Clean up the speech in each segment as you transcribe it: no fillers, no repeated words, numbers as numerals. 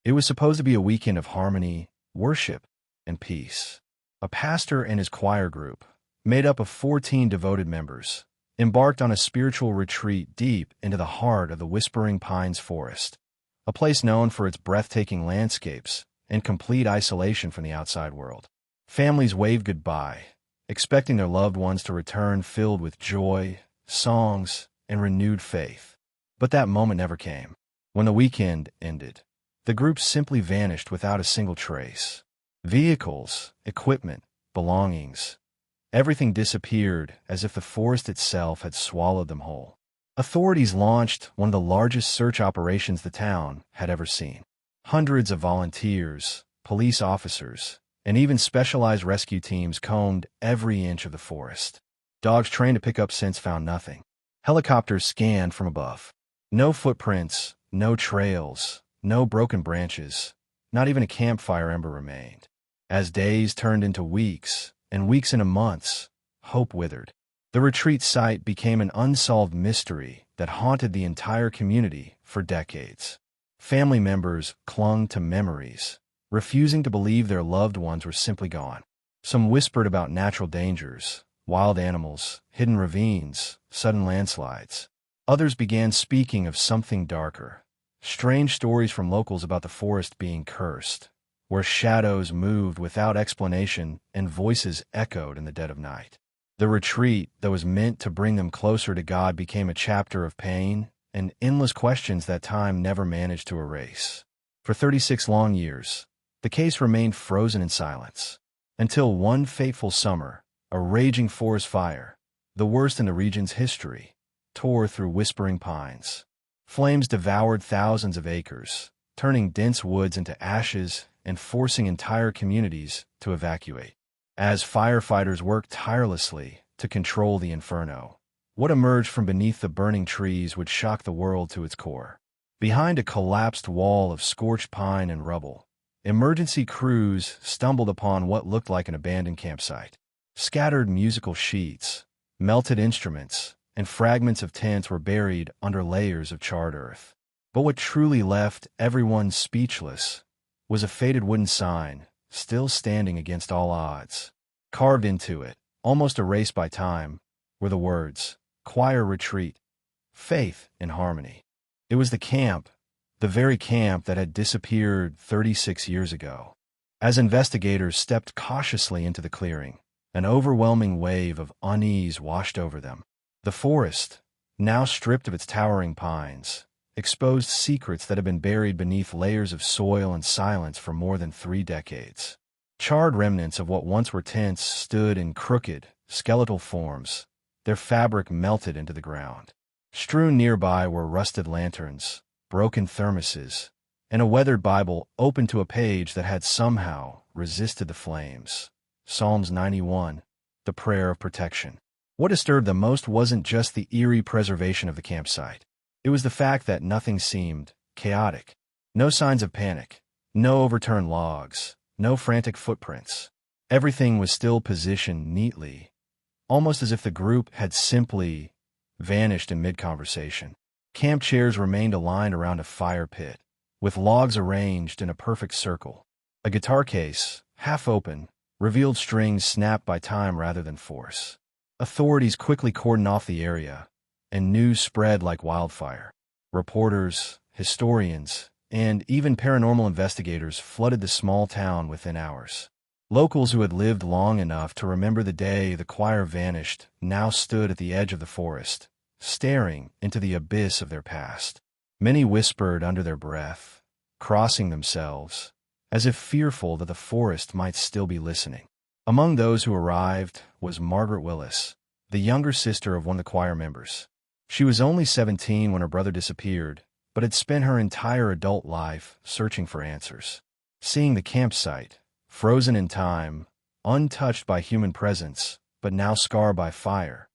It was supposed to be a weekend of harmony, worship, and peace. A pastor and his choir group, made up of 14 devoted members, embarked on a spiritual retreat deep into the heart of the Whispering Pines Forest, a place known for its breathtaking landscapes and complete isolation from the outside world. Families waved goodbye, expecting their loved ones to return filled with joy, songs, and renewed faith. But that moment never came. When the weekend ended, the group simply vanished without a single trace. Vehicles, equipment, belongings, everything disappeared as if the forest itself had swallowed them whole. Authorities launched one of the largest search operations the town had ever seen. Hundreds of volunteers, police officers, and even specialized rescue teams combed every inch of the forest. Dogs trained to pick up scents found nothing. Helicopters scanned from above. No footprints, no trails, no broken branches, not even a campfire ember remained. As days turned into weeks, and weeks into months, hope withered. The retreat site became an unsolved mystery that haunted the entire community for decades. Family members clung to memories, refusing to believe their loved ones were simply gone. Some whispered about natural dangers, wild animals, hidden ravines, sudden landslides. Others began speaking of something darker. Strange stories from locals about the forest being cursed, where shadows moved without explanation and voices echoed in the dead of night. The retreat that was meant to bring them closer to God became a chapter of pain and endless questions that time never managed to erase. For 36 long years, the case remained frozen in silence, until one fateful summer, a raging forest fire, the worst in the region's history, tore through Whispering Pines. Flames devoured thousands of acres, turning dense woods into ashes and forcing entire communities to evacuate. As firefighters worked tirelessly to control the inferno, what emerged from beneath the burning trees would shock the world to its core. Behind a collapsed wall of scorched pine and rubble, emergency crews stumbled upon what looked like an abandoned campsite. Scattered musical sheets, melted instruments, and fragments of tents were buried under layers of charred earth. But what truly left everyone speechless was a faded wooden sign, still standing against all odds. Carved into it, almost erased by time, were the words, "Choir Retreat, Faith in Harmony." It was the very camp that had disappeared 36 years ago. As investigators stepped cautiously into the clearing, an overwhelming wave of unease washed over them. The forest, now stripped of its towering pines, exposed secrets that had been buried beneath layers of soil and silence for more than 3 decades. Charred remnants of what once were tents stood in crooked, skeletal forms, their fabric melted into the ground. Strewn nearby were rusted lanterns, broken thermoses, and a weathered Bible open to a page that had somehow resisted the flames. Psalms 91, the prayer of protection. What disturbed them most wasn't just the eerie preservation of the campsite. It was the fact that nothing seemed chaotic. No signs of panic, no overturned logs, no frantic footprints. Everything was still positioned neatly, almost as if the group had simply vanished in mid-conversation. Camp chairs remained aligned around a fire pit, with logs arranged in a perfect circle. A guitar case, half open, revealed strings snapped by time rather than force. Authorities quickly cordoned off the area, and news spread like wildfire. Reporters, historians, and even paranormal investigators flooded the small town within hours. Locals who had lived long enough to remember the day the choir vanished now stood at the edge of the forest, staring into the abyss of their past. Many whispered under their breath, crossing themselves, as if fearful that the forest might still be listening. Among those who arrived was Margaret Willis, the younger sister of one of the choir members. She was only 17 when her brother disappeared, but had spent her entire adult life searching for answers. Seeing the campsite, frozen in time, untouched by human presence, but now scarred by fire,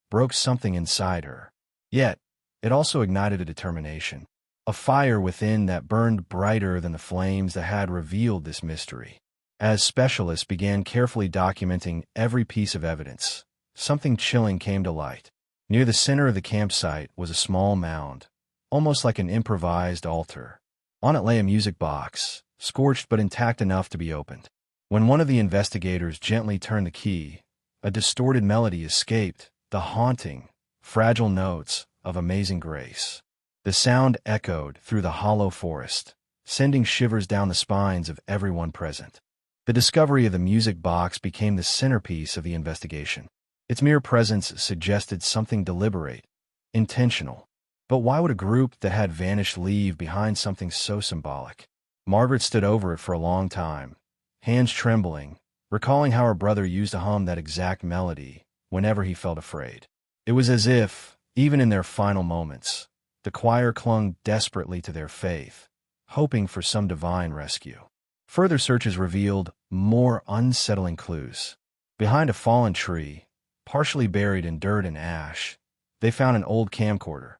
broke something inside her. Yet, it also ignited a determination, a fire within that burned brighter than the flames that had revealed this mystery. As specialists began carefully documenting every piece of evidence, something chilling came to light. Near the center of the campsite was a small mound, almost like an improvised altar. On it lay a music box, scorched but intact enough to be opened. When one of the investigators gently turned the key, a distorted melody escaped, the haunting, fragile notes of Amazing Grace. The sound echoed through the hollow forest, sending shivers down the spines of everyone present. The discovery of the music box became the centerpiece of the investigation. Its mere presence suggested something deliberate, intentional. But why would a group that had vanished leave behind something so symbolic? Margaret stood over it for a long time, hands trembling, recalling how her brother used to hum that exact melody whenever he felt afraid. It was as if, even in their final moments, the choir clung desperately to their faith, hoping for some divine rescue. Further searches revealed more unsettling clues. Behind a fallen tree, partially buried in dirt and ash, they found an old camcorder,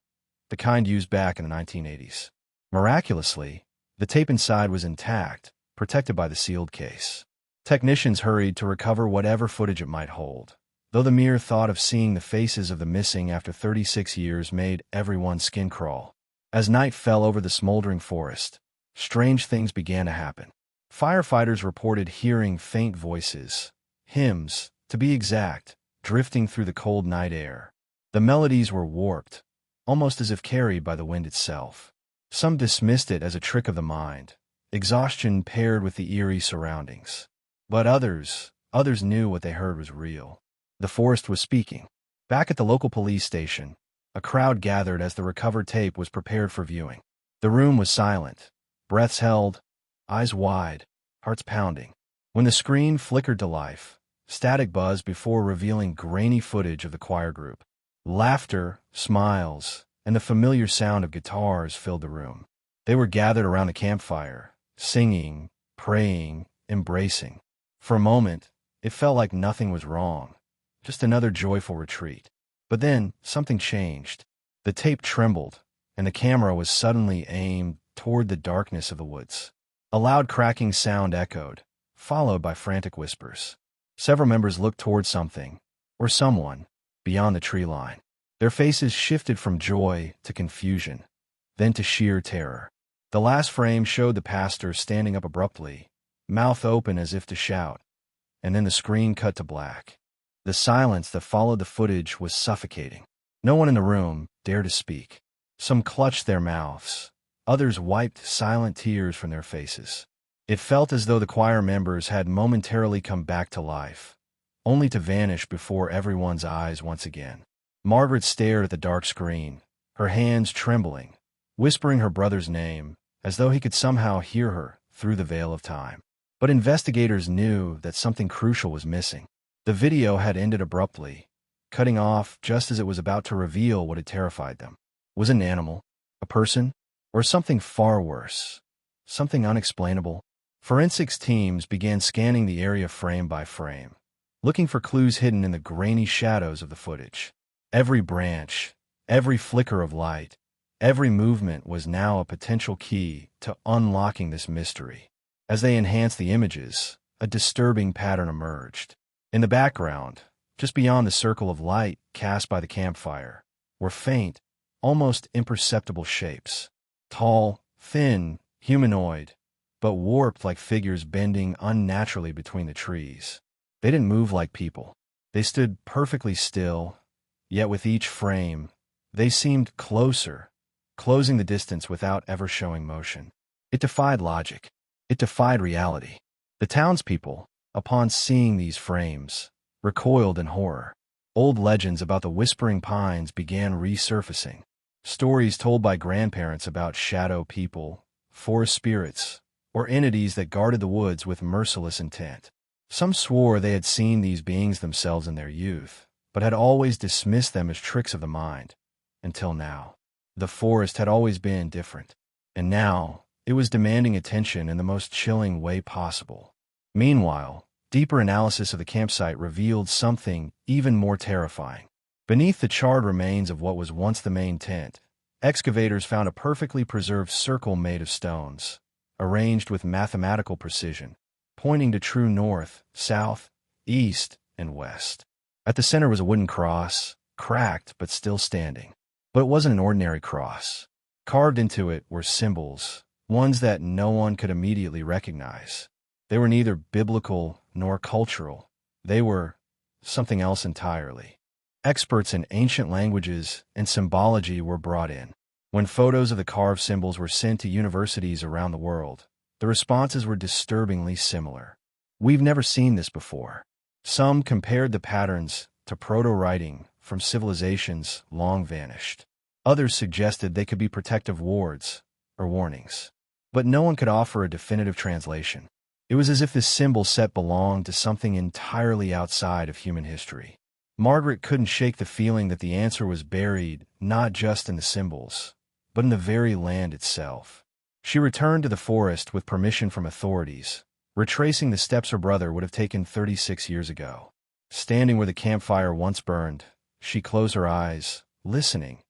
the kind used back in the 1980s. Miraculously, the tape inside was intact, protected by the sealed case. Technicians hurried to recover whatever footage it might hold, though the mere thought of seeing the faces of the missing after 36 years made everyone's skin crawl. As night fell over the smoldering forest, strange things began to happen. Firefighters reported hearing faint voices, hymns, to be exact, drifting through the cold night air. The melodies were warped, almost as if carried by the wind itself. Some dismissed it as a trick of the mind, exhaustion paired with the eerie surroundings. But others knew what they heard was real. The forest was speaking. Back at the local police station, a crowd gathered as the recovered tape was prepared for viewing. The room was silent, breaths held, eyes wide, hearts pounding. When the screen flickered to life, static buzzed before revealing grainy footage of the choir group. Laughter, smiles, and the familiar sound of guitars filled the room. They were gathered around the campfire, singing, praying, embracing. For a moment, it felt like nothing was wrong, just another joyful retreat. But then, something changed. The tape trembled, and the camera was suddenly aimed toward the darkness of the woods. A loud cracking sound echoed, followed by frantic whispers. Several members looked toward something, or someone, beyond the tree line. Their faces shifted from joy to confusion, then to sheer terror. The last frame showed the pastor standing up abruptly, mouth open as if to shout, and then the screen cut to black. The silence that followed the footage was suffocating. No one in the room dared to speak. Some clutched their mouths. Others wiped silent tears from their faces. It felt as though the choir members had momentarily come back to life, only to vanish before everyone's eyes once again. Margaret stared at the dark screen, her hands trembling, whispering her brother's name, as though he could somehow hear her through the veil of time. But investigators knew that something crucial was missing. The video had ended abruptly, cutting off just as it was about to reveal what had terrified them. Was it an animal, a person, or something far worse, something unexplainable? Forensics teams began scanning the area frame by frame, looking for clues hidden in the grainy shadows of the footage. Every branch, every flicker of light, every movement was now a potential key to unlocking this mystery. As they enhanced the images, a disturbing pattern emerged. In the background, just beyond the circle of light cast by the campfire, were faint, almost imperceptible shapes. Tall, thin, humanoid, but warped like figures bending unnaturally between the trees. They didn't move like people. They stood perfectly still, yet with each frame, they seemed closer, closing the distance without ever showing motion. It defied logic. It defied reality. The townspeople, upon seeing these frames, recoiled in horror. Old legends about the Whispering Pines began resurfacing. Stories told by grandparents about shadow people, forest spirits, or entities that guarded the woods with merciless intent. Some swore they had seen these beings themselves in their youth, but had always dismissed them as tricks of the mind. Until now. The forest had always been different. And now, it was demanding attention in the most chilling way possible. Meanwhile, deeper analysis of the campsite revealed something even more terrifying. Beneath the charred remains of what was once the main tent, excavators found a perfectly preserved circle made of stones, arranged with mathematical precision, pointing to true north, south, east, and west. At the center was a wooden cross, cracked but still standing. But it wasn't an ordinary cross. Carved into it were symbols, ones that no one could immediately recognize. They were neither biblical nor cultural. They were something else entirely. Experts in ancient languages and symbology were brought in. When photos of the carved symbols were sent to universities around the world, the responses were disturbingly similar. "We've never seen this before." Some compared the patterns to proto-writing from civilizations long vanished. Others suggested they could be protective wards or warnings. But no one could offer a definitive translation. It was as if this symbol set belonged to something entirely outside of human history. Margaret couldn't shake the feeling that the answer was buried not just in the symbols, but in the very land itself. She returned to the forest with permission from authorities, retracing the steps her brother would have taken 36 years ago. Standing where the campfire once burned, she closed her eyes, listening,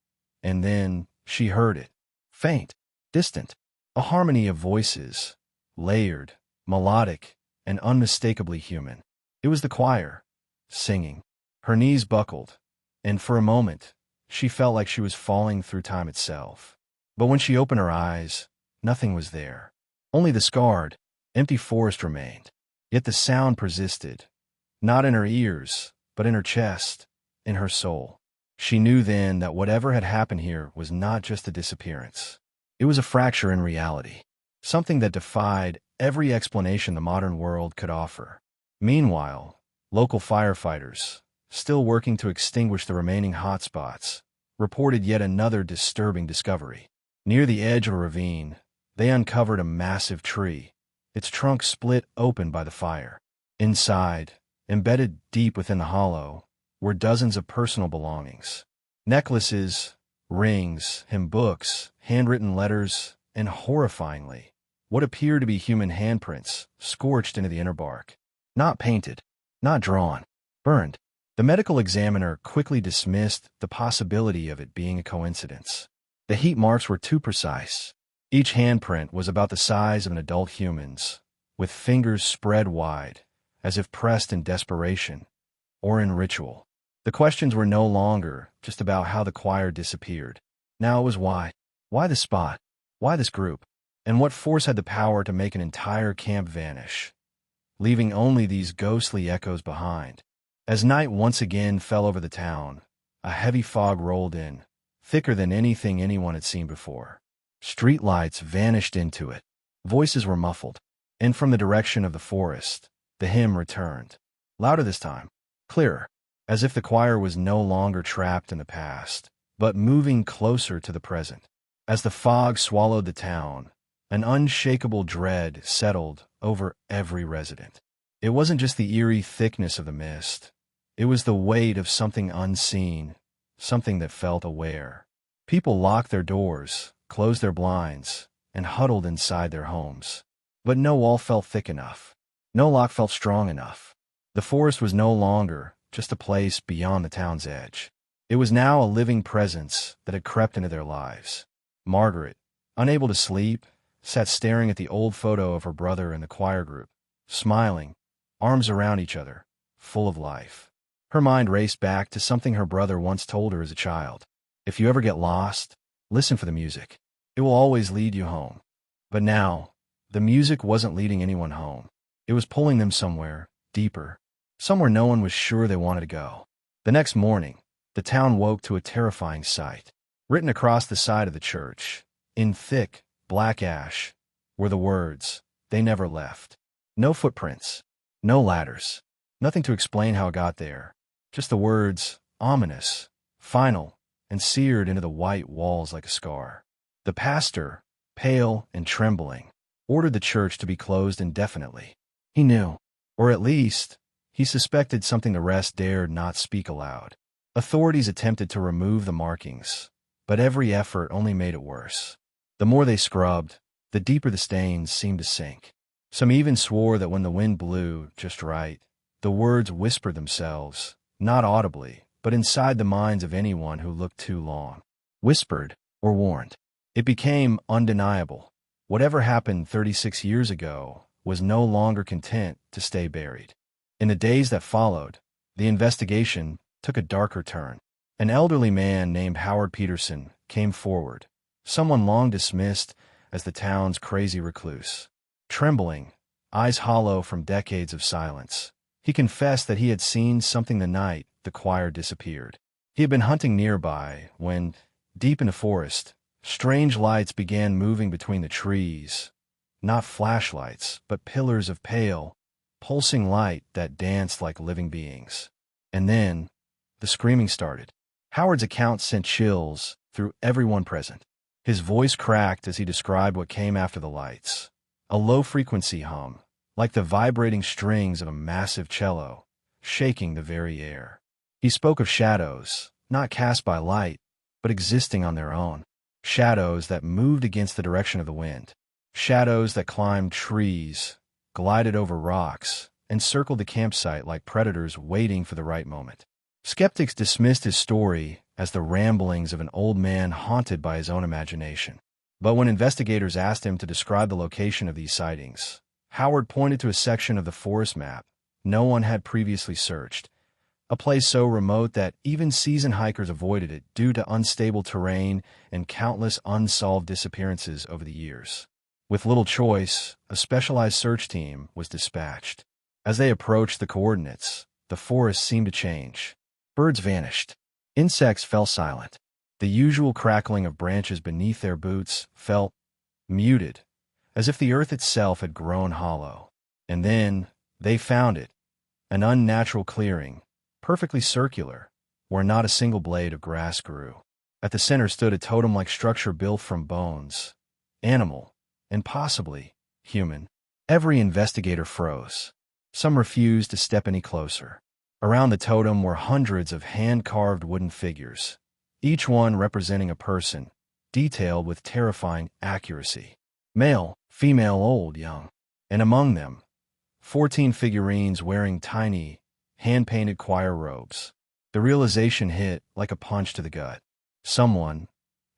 and then she heard it. Faint, distant, a harmony of voices, layered, melodic, and unmistakably human. It was the choir, singing. Her knees buckled, and for a moment, she felt like she was falling through time itself. But when she opened her eyes, nothing was there. Only the scarred, empty forest remained. Yet the sound persisted, not in her ears, but in her chest, in her soul. She knew then that whatever had happened here was not just a disappearance. It was a fracture in reality, something that defied every explanation the modern world could offer. Meanwhile, local firefighters, still working to extinguish the remaining hotspots, reported yet another disturbing discovery. Near the edge of a ravine, they uncovered a massive tree, its trunk split open by the fire. Inside, embedded deep within the hollow, were dozens of personal belongings. Necklaces, rings, hymn books, handwritten letters, and horrifyingly, what appeared to be human handprints scorched into the inner bark. Not painted, not drawn, burned. The medical examiner quickly dismissed the possibility of it being a coincidence. The heat marks were too precise. Each handprint was about the size of an adult human's, with fingers spread wide, as if pressed in desperation or in ritual. The questions were no longer just about how the choir disappeared. Now it was why. Why the spot? Why this group? And what force had the power to make an entire camp vanish, leaving only these ghostly echoes behind? As night once again fell over the town, a heavy fog rolled in, thicker than anything anyone had seen before. Street lights vanished into it. Voices were muffled, and from the direction of the forest, the hymn returned. Louder this time, clearer, as if the choir was no longer trapped in the past, but moving closer to the present. As the fog swallowed the town, an unshakable dread settled over every resident. It wasn't just the eerie thickness of the mist. It was the weight of something unseen, something that felt aware. People locked their doors, closed their blinds, and huddled inside their homes. But no wall felt thick enough. No lock felt strong enough. The forest was no longer just a place beyond the town's edge. It was now a living presence that had crept into their lives. Margaret, unable to sleep, sat staring at the old photo of her brother in the choir group, smiling, arms around each other, full of life. Her mind raced back to something her brother once told her as a child. If you ever get lost, listen for the music. It will always lead you home. But now, the music wasn't leading anyone home. It was pulling them somewhere, deeper, somewhere no one was sure they wanted to go. The next morning, the town woke to a terrifying sight. Written across the side of the church, in thick, black ash, were the words, "They never left." No footprints, no ladders, nothing to explain how it got there. Just the words, ominous, final, and seared into the white walls like a scar. The pastor, pale and trembling, ordered the church to be closed indefinitely. He knew, or at least, he suspected something the rest dared not speak aloud. Authorities attempted to remove the markings, but every effort only made it worse. The more they scrubbed, the deeper the stains seemed to sink. Some even swore that when the wind blew just right, the words whispered themselves, not audibly, but inside the minds of anyone who looked too long. Whispered or warned. It became undeniable. Whatever happened 36 years ago was no longer content to stay buried. In the days that followed, the investigation took a darker turn. An elderly man named Howard Peterson came forward, someone long dismissed as the town's crazy recluse. Trembling, eyes hollow from decades of silence, he confessed that he had seen something the night the choir disappeared. He had been hunting nearby when, deep in the forest, strange lights began moving between the trees. Not flashlights, but pillars of pale, pulsing light that danced like living beings. And then, the screaming started. Howard's account sent chills through everyone present. His voice cracked as he described what came after the lights. A low-frequency hum, like the vibrating strings of a massive cello, shaking the very air. He spoke of shadows, not cast by light, but existing on their own. Shadows that moved against the direction of the wind. Shadows that climbed trees, glided over rocks, and circled the campsite like predators waiting for the right moment. Skeptics dismissed his story as the ramblings of an old man haunted by his own imagination. But when investigators asked him to describe the location of these sightings, Howard pointed to a section of the forest map no one had previously searched, a place so remote that even seasoned hikers avoided it due to unstable terrain and countless unsolved disappearances over the years. With little choice, a specialized search team was dispatched. As they approached the coordinates, the forest seemed to change. Birds vanished. Insects fell silent. The usual crackling of branches beneath their boots felt muted, as if the earth itself had grown hollow. And then they found it, an unnatural clearing, perfectly circular, where not a single blade of grass grew. At the center stood a totem-like structure built from bones, animal, and possibly human. Every investigator froze. Some refused to step any closer. Around the totem were hundreds of hand-carved wooden figures, each one representing a person, detailed with terrifying accuracy. Male, female, old, young. And among them, 14 figurines wearing tiny, hand-painted choir robes. The realization hit like a punch to the gut. Someone,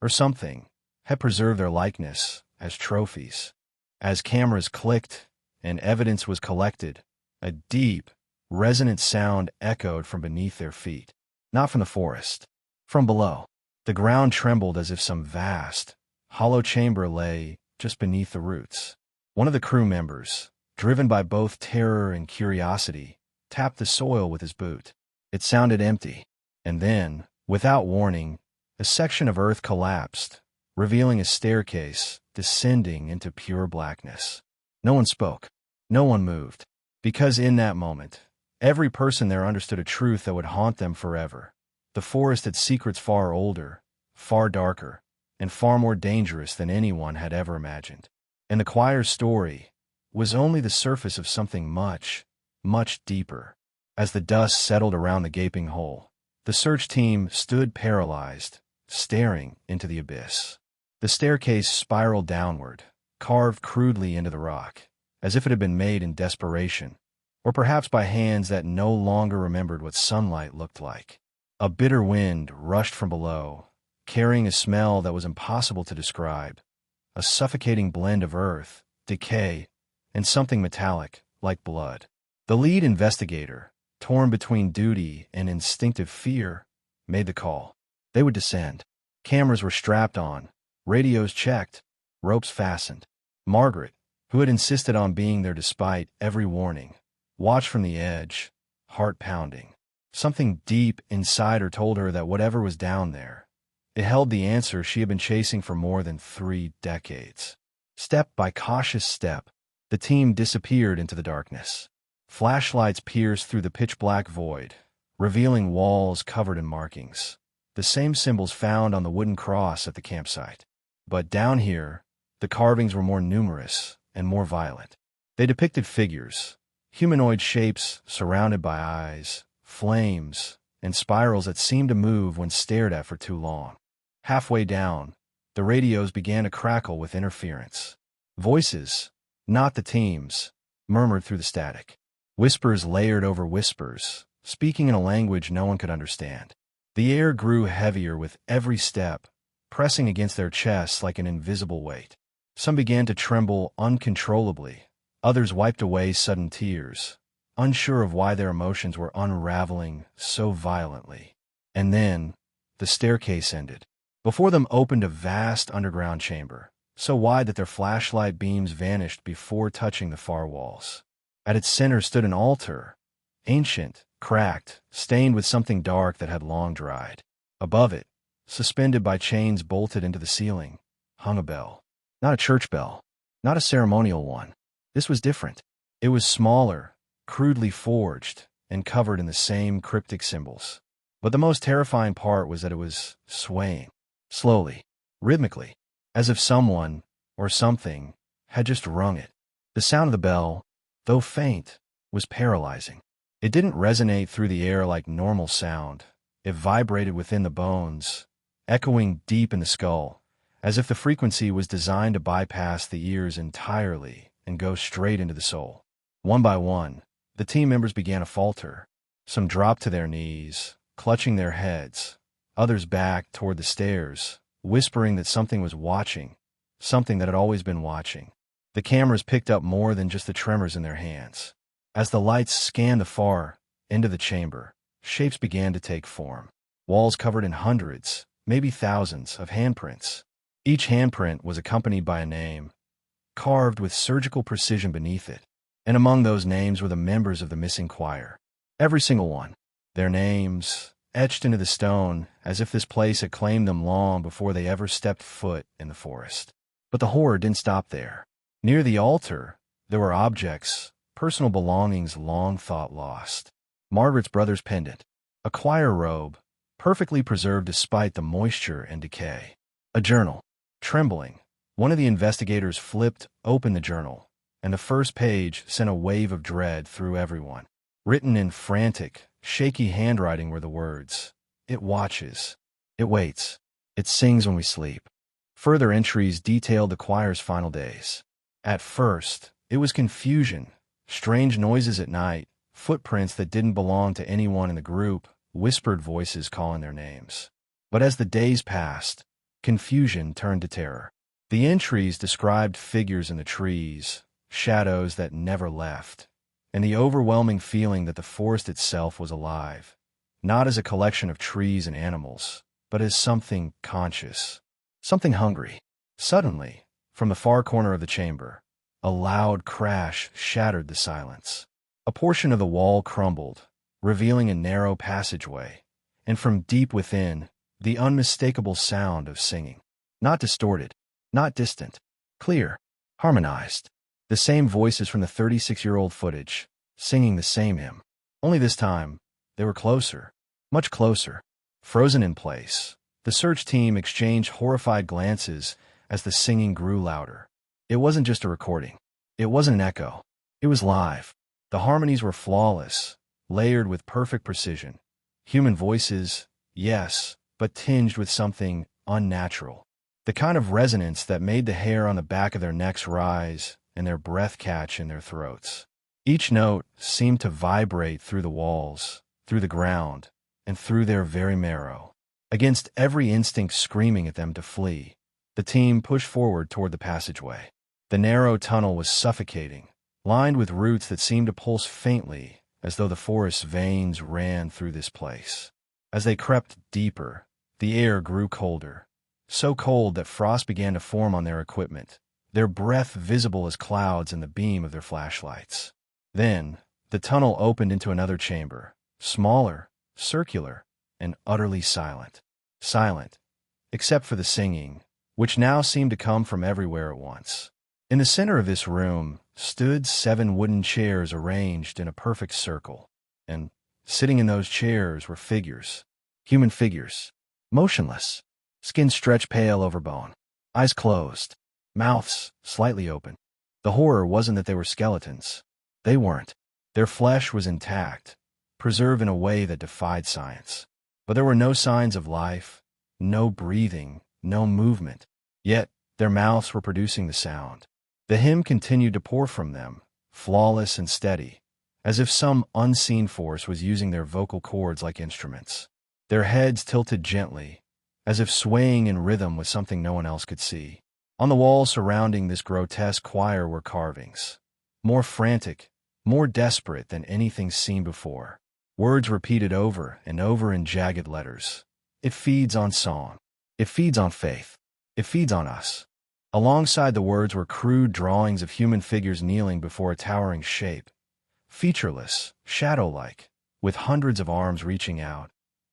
or something, had preserved their likeness as trophies. As cameras clicked and evidence was collected, a deep, resonant sound echoed from beneath their feet. Not from the forest. From below. The ground trembled as if some vast, hollow chamber lay just beneath the roots. One of the crew members, driven by both terror and curiosity, tapped the soil with his boot. It sounded empty. And then, without warning, a section of earth collapsed, revealing a staircase descending into pure blackness. No one spoke. No one moved. Because in that moment, every person there understood a truth that would haunt them forever. The forest had secrets far older, far darker, and far more dangerous than anyone had ever imagined. And the choir's story was only the surface of something much, much deeper. As the dust settled around the gaping hole, the search team stood paralyzed, staring into the abyss. The staircase spiraled downward, carved crudely into the rock, as if it had been made in desperation, or perhaps by hands that no longer remembered what sunlight looked like. A bitter wind rushed from below, carrying a smell that was impossible to describe, a suffocating blend of earth, decay, and something metallic, like blood. The lead investigator, torn between duty and instinctive fear, made the call. They would descend. Cameras were strapped on, radios checked, ropes fastened. Margaret, who had insisted on being there despite every warning, watched from the edge, heart pounding. Something deep inside her told her that whatever was down there, it held the answer she had been chasing for more than 3 decades. Step by cautious step, the team disappeared into the darkness. Flashlights pierced through the pitch-black void, revealing walls covered in markings, the same symbols found on the wooden cross at the campsite. But down here, the carvings were more numerous and more violent. They depicted figures, humanoid shapes surrounded by eyes, flames, and spirals that seemed to move when stared at for too long. Halfway down, the radios began to crackle with interference. Voices, not the team's, murmured through the static. Whispers layered over whispers, speaking in a language no one could understand. The air grew heavier with every step, pressing against their chests like an invisible weight. Some began to tremble uncontrollably. Others wiped away sudden tears, unsure of why their emotions were unraveling so violently. And then, the staircase ended. Before them opened a vast underground chamber, so wide that their flashlight beams vanished before touching the far walls. At its center stood an altar, ancient, cracked, stained with something dark that had long dried. Above it, suspended by chains bolted into the ceiling, hung a bell. Not a church bell, not a ceremonial one. This was different. It was smaller, crudely forged, and covered in the same cryptic symbols. But the most terrifying part was that it was swaying, slowly, rhythmically, as if someone, or something, had just rung it. The sound of the bell, though faint, was paralyzing. It didn't resonate through the air like normal sound. It vibrated within the bones, echoing deep in the skull, as if the frequency was designed to bypass the ears entirely and go straight into the soul. One by one, the team members began to falter. Some dropped to their knees, clutching their heads. Others backed toward the stairs, whispering that something was watching, something that had always been watching. The cameras picked up more than just the tremors in their hands. As the lights scanned the far end of the chamber, shapes began to take form. Walls covered in hundreds, maybe thousands, of handprints. Each handprint was accompanied by a name, carved with surgical precision beneath it. And among those names were the members of the missing choir. Every single one. Their names, etched into the stone, as if this place had claimed them long before they ever stepped foot in the forest. But the horror didn't stop there. Near the altar, there were objects, personal belongings long thought lost. Margaret's brother's pendant, a choir robe, perfectly preserved despite the moisture and decay. A journal. Trembling, one of the investigators flipped open the journal, and the first page sent a wave of dread through everyone. Written in frantic, shaky handwriting were the words, "It watches. It waits. It sings when we sleep." Further entries detailed the choir's final days. At first, it was confusion, strange noises at night, footprints that didn't belong to anyone in the group, whispered voices calling their names. But as the days passed, confusion turned to terror. The entries described figures in the trees, shadows that never left, and the overwhelming feeling that the forest itself was alive, not as a collection of trees and animals, but as something conscious, something hungry. Suddenly, from the far corner of the chamber, a loud crash shattered the silence. A portion of the wall crumbled, revealing a narrow passageway, and from deep within, the unmistakable sound of singing. Not distorted, not distant, clear, harmonized. The same voices from the 36-year-old footage, singing the same hymn. Only this time, they were closer, much closer. Frozen in place, the search team exchanged horrified glances as the singing grew louder. It wasn't just a recording. It wasn't an echo. It was live. The harmonies were flawless, layered with perfect precision. Human voices, yes, but tinged with something unnatural. The kind of resonance that made the hair on the back of their necks rise and their breath catch in their throats. Each note seemed to vibrate through the walls, through the ground, and through their very marrow. Against every instinct screaming at them to flee, the team pushed forward toward the passageway. The narrow tunnel was suffocating, lined with roots that seemed to pulse faintly, as though the forest's veins ran through this place. As they crept deeper, the air grew colder, so cold that frost began to form on their equipment, their breath visible as clouds in the beam of their flashlights. Then, the tunnel opened into another chamber, smaller, circular, and utterly silent. Silent, except for the singing, which now seemed to come from everywhere at once. In the center of this room stood 7 wooden chairs arranged in a perfect circle, and sitting in those chairs were figures, human figures, motionless, skin stretched pale over bone, eyes closed, mouths slightly open. The horror wasn't that they were skeletons. They weren't. Their flesh was intact, preserved in a way that defied science. But there were no signs of life, no breathing, no movement. Yet, their mouths were producing the sound. The hymn continued to pour from them, flawless and steady, as if some unseen force was using their vocal cords like instruments. Their heads tilted gently, as if swaying in rhythm with something no one else could see. On the walls surrounding this grotesque choir were carvings, more frantic, more desperate than anything seen before. Words repeated over and over in jagged letters. It feeds on song. It feeds on faith. It feeds on us. Alongside the words were crude drawings of human figures kneeling before a towering shape, featureless, shadow-like, with hundreds of arms reaching out,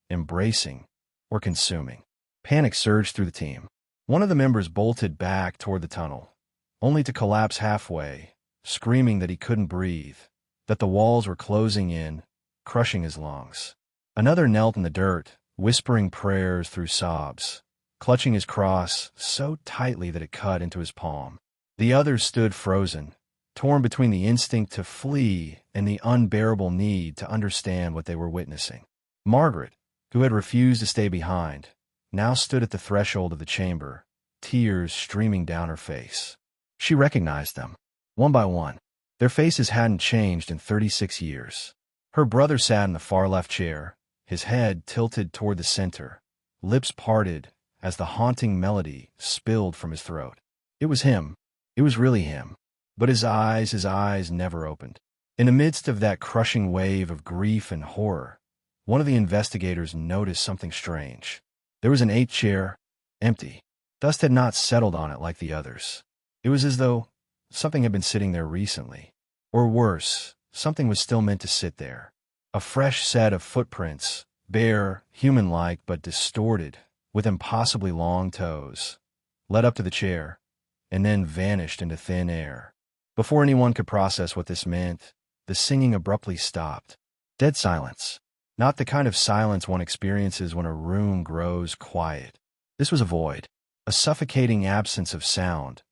embracing, or consuming. Panic surged through the team. One of the members bolted back toward the tunnel, only to collapse halfway, screaming that he couldn't breathe, that the walls were closing in, crushing his lungs. Another knelt in the dirt, whispering prayers through sobs, clutching his cross so tightly that it cut into his palm. The others stood frozen, torn between the instinct to flee and the unbearable need to understand what they were witnessing. Margaret, who had refused to stay behind, now stood at the threshold of the chamber, tears streaming down her face. She recognized them, one by one. Their faces hadn't changed in 36 years. Her brother sat in the far left chair, his head tilted toward the center, lips parted as the haunting melody spilled from his throat. It was him. It was really him. But his eyes never opened. In the midst of that crushing wave of grief and horror, one of the investigators noticed something strange. There was an 8th chair, empty. Dust had not settled on it like the others. It was as though something had been sitting there recently. Or worse, something was still meant to sit there. A fresh set of footprints, bare, human-like but distorted, with impossibly long toes, led up to the chair, and then vanished into thin air. Before anyone could process what this meant, the singing abruptly stopped. Dead silence. Not the kind of silence one experiences when a room grows quiet. This was a void, a suffocating absence of sound,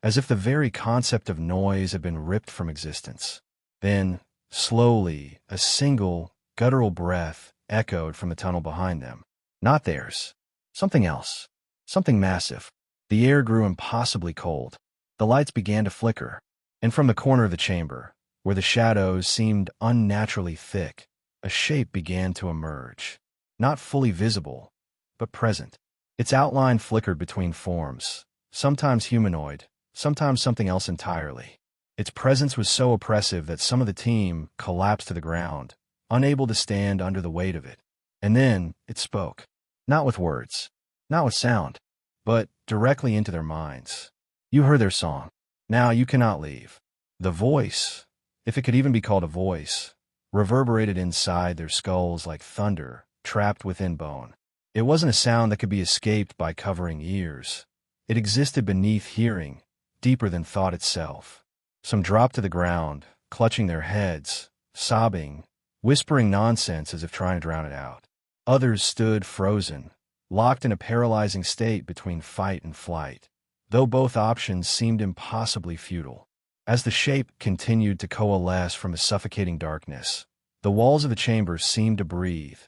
as if the very concept of noise had been ripped from existence. Then, slowly, a single, guttural breath echoed from the tunnel behind them. Not theirs. Something else. Something massive. The air grew impossibly cold. The lights began to flicker, and from the corner of the chamber, where the shadows seemed unnaturally thick, a shape began to emerge. Not fully visible, but present. Its outline flickered between forms, sometimes humanoid, sometimes something else entirely. Its presence was so oppressive that some of the team collapsed to the ground, unable to stand under the weight of it. And then it spoke. Not with words, not with sound, but directly into their minds. You heard their song. Now you cannot leave. The voice, if it could even be called a voice, reverberated inside their skulls like thunder trapped within bone. It wasn't a sound that could be escaped by covering ears. It existed beneath hearing, deeper than thought itself. Some dropped to the ground, clutching their heads, sobbing, whispering nonsense as if trying to drown it out. Others stood frozen, locked in a paralyzing state between fight and flight, though both options seemed impossibly futile. As the shape continued to coalesce from the suffocating darkness, the walls of the chamber seemed to breathe,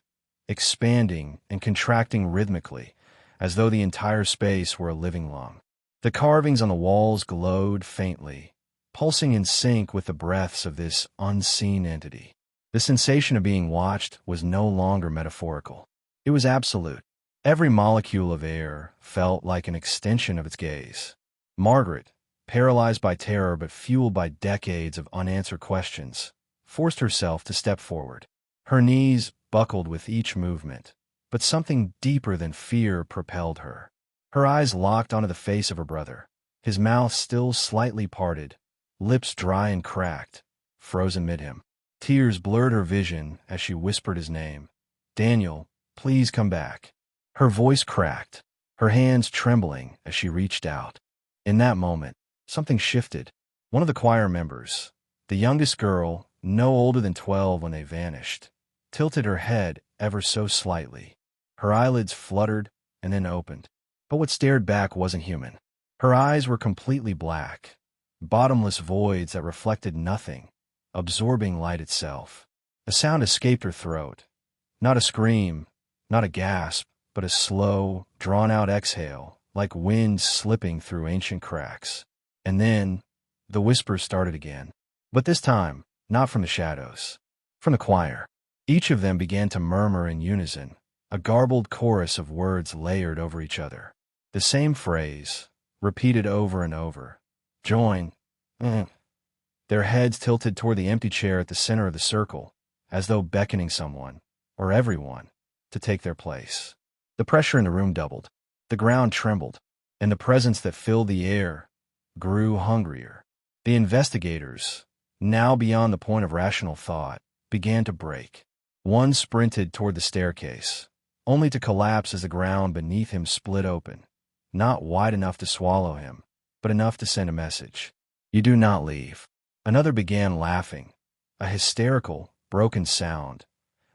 expanding and contracting rhythmically, as though the entire space were a living lung. The carvings on the walls glowed faintly, pulsing in sync with the breaths of this unseen entity. The sensation of being watched was no longer metaphorical. It was absolute. Every molecule of air felt like an extension of its gaze. Margaret, paralyzed by terror but fueled by decades of unanswered questions, forced herself to step forward. Her knees buckled with each movement, but something deeper than fear propelled her. Her eyes locked onto the face of her brother, his mouth still slightly parted, lips dry and cracked, frozen mid him. Tears blurred her vision as she whispered his name. Daniel, please come back. Her voice cracked, her hands trembling as she reached out. In that moment, something shifted. One of the choir members, the youngest girl, no older than 12 when they vanished, tilted her head ever so slightly. Her eyelids fluttered and then opened. But what stared back wasn't human. Her eyes were completely black, bottomless voids that reflected nothing, absorbing light itself. A sound escaped her throat. Not a scream, not a gasp, but a slow, drawn-out exhale, like wind slipping through ancient cracks. And then, the whispers started again. But this time, not from the shadows. From the choir. Each of them began to murmur in unison, a garbled chorus of words layered over each other. The same phrase, repeated over and over. Join. Their heads tilted toward the empty chair at the center of the circle, as though beckoning someone, or everyone, to take their place. The pressure in the room doubled. The ground trembled. and the presence that filled the air grew hungrier. The investigators, now beyond the point of rational thought, began to break. One sprinted toward the staircase, only to collapse as the ground beneath him split open, not wide enough to swallow him, but enough to send a message. "You do not leave." Another began laughing, a hysterical, broken sound,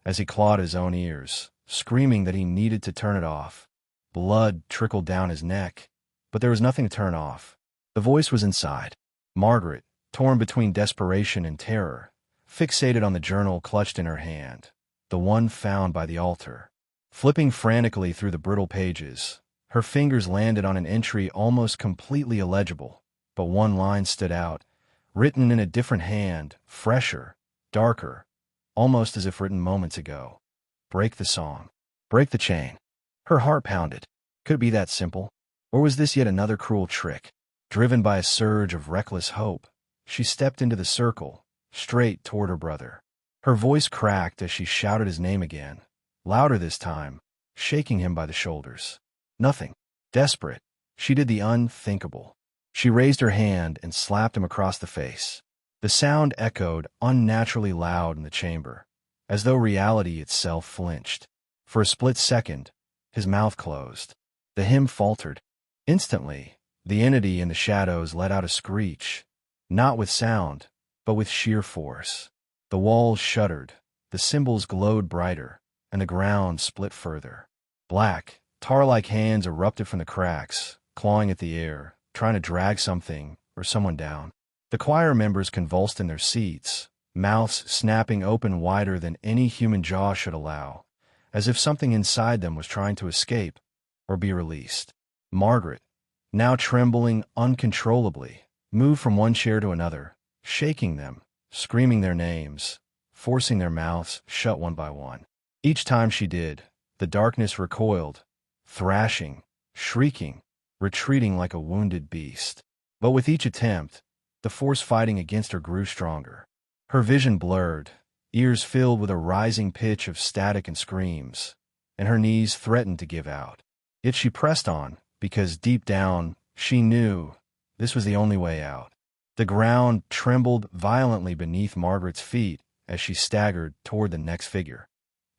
as he clawed his own ears, screaming that he needed to turn it off. Blood trickled down his neck, but there was nothing to turn off. The voice was inside. Margaret, torn between desperation and terror, fixated on the journal clutched in her hand, the one found by the altar. Flipping frantically through the brittle pages, her fingers landed on an entry almost completely illegible, but one line stood out, written in a different hand, fresher, darker, almost as if written moments ago. "Break the song. Break the chain." Her heart pounded. Could it be that simple? Or was this yet another cruel trick? Driven by a surge of reckless hope, she stepped into the circle, straight toward her brother. Her voice cracked as she shouted his name again, louder this time, shaking him by the shoulders. Nothing. Desperate, she did the unthinkable. She raised her hand and slapped him across the face. The sound echoed unnaturally loud in the chamber, as though reality itself flinched. For a split second, his mouth closed. The hymn faltered. Instantly, the entity in the shadows let out a screech, not with sound, but with sheer force. The walls shuddered, the symbols glowed brighter, and the ground split further. Black, tar-like hands erupted from the cracks, clawing at the air, trying to drag something or someone down. The choir members convulsed in their seats, mouths snapping open wider than any human jaw should allow, as if something inside them was trying to escape or be released. Margaret, now trembling uncontrollably, moved from one chair to another, shaking them, screaming their names, forcing their mouths shut one by one. Each time she did, the darkness recoiled, thrashing, shrieking, retreating like a wounded beast. But with each attempt, the force fighting against her grew stronger. Her vision blurred, ears filled with a rising pitch of static and screams, and her knees threatened to give out. Yet she pressed on, because deep down, she knew this was the only way out. The ground trembled violently beneath Margaret's feet as she staggered toward the next figure.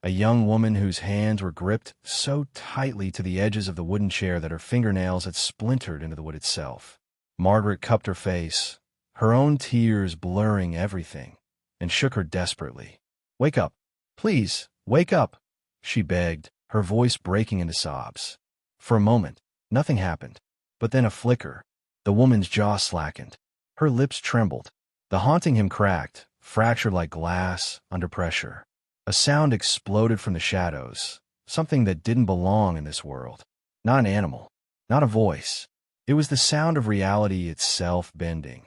A young woman whose hands were gripped so tightly to the edges of the wooden chair that her fingernails had splintered into the wood itself. Margaret cupped her face, her own tears blurring everything, and shook her desperately. "Wake up. Please, wake up," she begged, her voice breaking into sobs. For a moment, nothing happened, but then a flicker. The woman's jaw slackened. Her lips trembled. The haunting hymn cracked, fractured like glass under pressure. A sound exploded from the shadows, something that didn't belong in this world. Not an animal, not a voice. It was the sound of reality itself bending,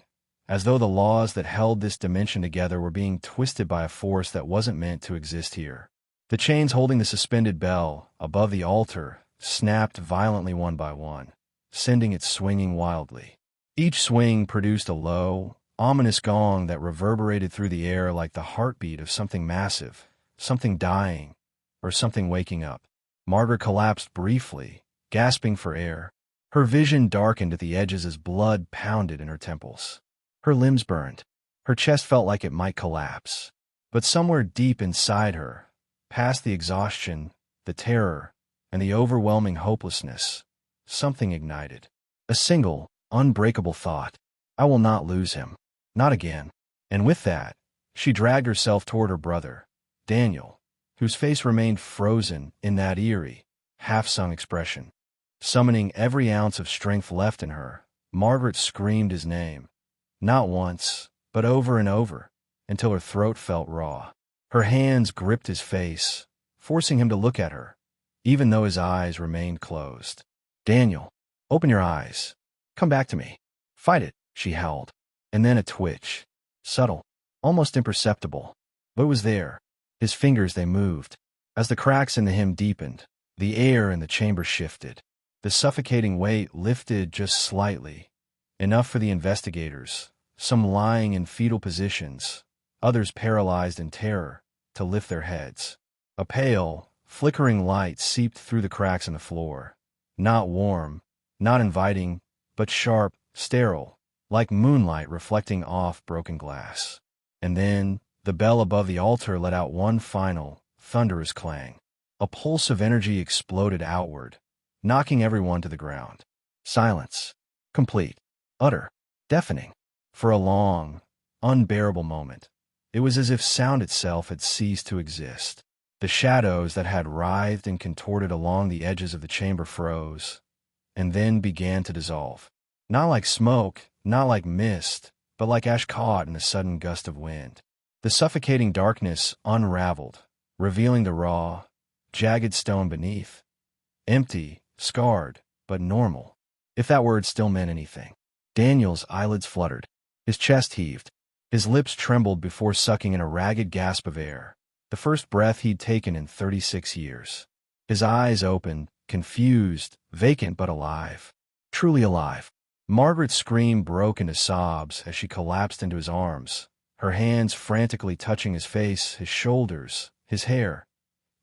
as though the laws that held this dimension together were being twisted by a force that wasn't meant to exist here. The chains holding the suspended bell above the altar snapped violently one by one, sending it swinging wildly. Each swing produced a low, ominous gong that reverberated through the air like the heartbeat of something massive, something dying, or something waking up. Margaret collapsed briefly, gasping for air. Her vision darkened at the edges as blood pounded in her temples. Her limbs burned. Her chest felt like it might collapse. But somewhere deep inside her, past the exhaustion, the terror, and the overwhelming hopelessness, something ignited. A single, unbreakable thought. I will not lose him. Not again. And with that, she dragged herself toward her brother, Daniel, whose face remained frozen in that eerie, half-sung expression. Summoning every ounce of strength left in her, Margaret screamed his name, not once, but over and over, until her throat felt raw. Her hands gripped his face, forcing him to look at her, even though his eyes remained closed. "Daniel, open your eyes. Come back to me. Fight it," she howled. And then a twitch, subtle, almost imperceptible, but it was there. His fingers, they moved. As the cracks in the hymn deepened, the air in the chamber shifted. The suffocating weight lifted just slightly, enough for the investigators, some lying in fetal positions, others paralyzed in terror, to lift their heads. A pale, flickering light seeped through the cracks in the floor, not warm, not inviting, but sharp, sterile, like moonlight reflecting off broken glass. And then, the bell above the altar let out one final, thunderous clang. A pulse of energy exploded outward, knocking everyone to the ground. Silence. Complete. Utter. Deafening. For a long, unbearable moment, it was as if sound itself had ceased to exist. The shadows that had writhed and contorted along the edges of the chamber froze, and then began to dissolve. Not like smoke, not like mist, but like ash caught in a sudden gust of wind. The suffocating darkness unraveled, revealing the raw, jagged stone beneath. Empty, scarred, but normal, if that word still meant anything. Daniel's eyelids fluttered. His chest heaved. His lips trembled before sucking in a ragged gasp of air, the first breath he'd taken in 36 years. His eyes opened, confused, vacant but alive. Truly alive. Margaret's scream broke into sobs as she collapsed into his arms, her hands frantically touching his face, his shoulders, his hair.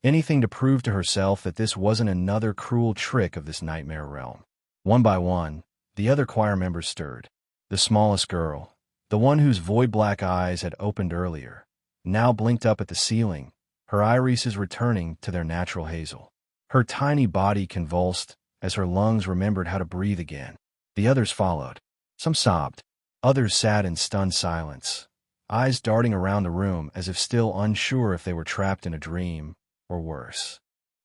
Anything to prove to herself that this wasn't another cruel trick of this nightmare realm. One by one, the other choir members stirred. The smallest girl, the one whose void-black eyes had opened earlier, now blinked up at the ceiling, her irises returning to their natural hazel. Her tiny body convulsed as her lungs remembered how to breathe again. The others followed. Some sobbed. Others sat in stunned silence, eyes darting around the room as if still unsure if they were trapped in a dream or worse.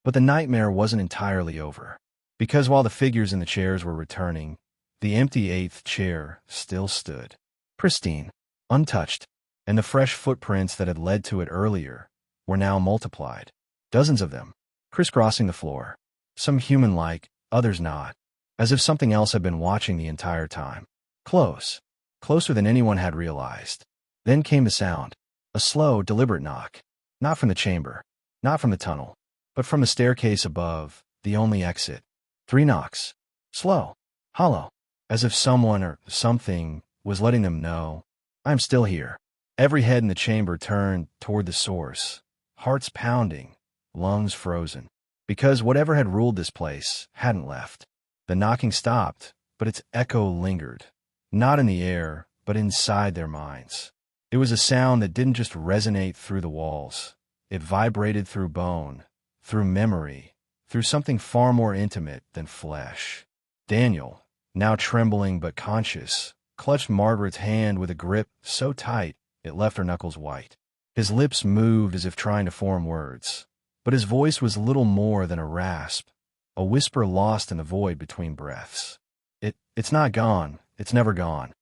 But the nightmare wasn't entirely over, because while the figures in the chairs were returning, the empty eighth chair still stood, pristine, untouched, and the fresh footprints that had led to it earlier were now multiplied. Dozens of them, crisscrossing the floor, some human-like, others not, as if something else had been watching the entire time. Close, closer than anyone had realized. Then came the sound, a slow, deliberate knock, not from the chamber, not from the tunnel, but from the staircase above, the only exit. 3 knocks, slow, hollow, as if someone or something was letting them know, I'm still here. Every head in the chamber turned toward the source, hearts pounding, lungs frozen, because whatever had ruled this place hadn't left. The knocking stopped, but its echo lingered, not in the air, but inside their minds. It was a sound that didn't just resonate through the walls. It vibrated through bone, through memory, through something far more intimate than flesh. Daniel, now trembling but conscious, clutched Margaret's hand with a grip so tight it left her knuckles white. His lips moved as if trying to form words, but his voice was little more than a rasp, a whisper lost in the void between breaths. It's not gone. It's never gone.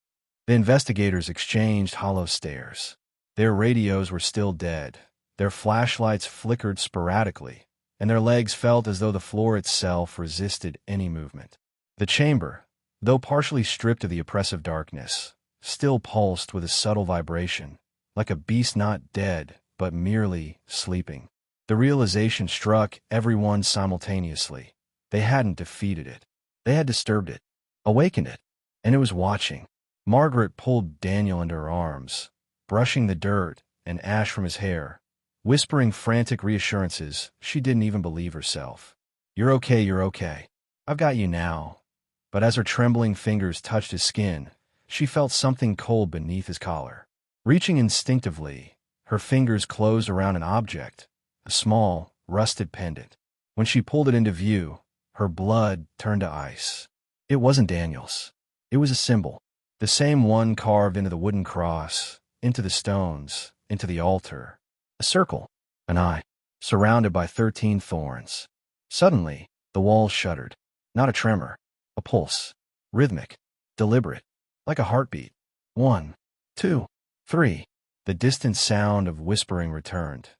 The investigators exchanged hollow stares. Their radios were still dead. Their flashlights flickered sporadically, and their legs felt as though the floor itself resisted any movement. The chamber, though partially stripped of the oppressive darkness, still pulsed with a subtle vibration, like a beast not dead, but merely sleeping. The realization struck everyone simultaneously. They hadn't defeated it. They had disturbed it, awakened it, and it was watching. Margaret pulled Daniel into her arms, brushing the dirt and ash from his hair, whispering frantic reassurances she didn't even believe herself. You're okay, you're okay. I've got you now. But as her trembling fingers touched his skin, she felt something cold beneath his collar. Reaching instinctively, her fingers closed around an object, a small, rusted pendant. When she pulled it into view, her blood turned to ice. It wasn't Daniel's. It was a symbol, the same one carved into the wooden cross, into the stones, into the altar. A circle, an eye, surrounded by 13 thorns. Suddenly, the walls shuddered. Not a tremor, a pulse, rhythmic, deliberate, like a heartbeat. 1, 2, 3. The distant sound of whispering returned,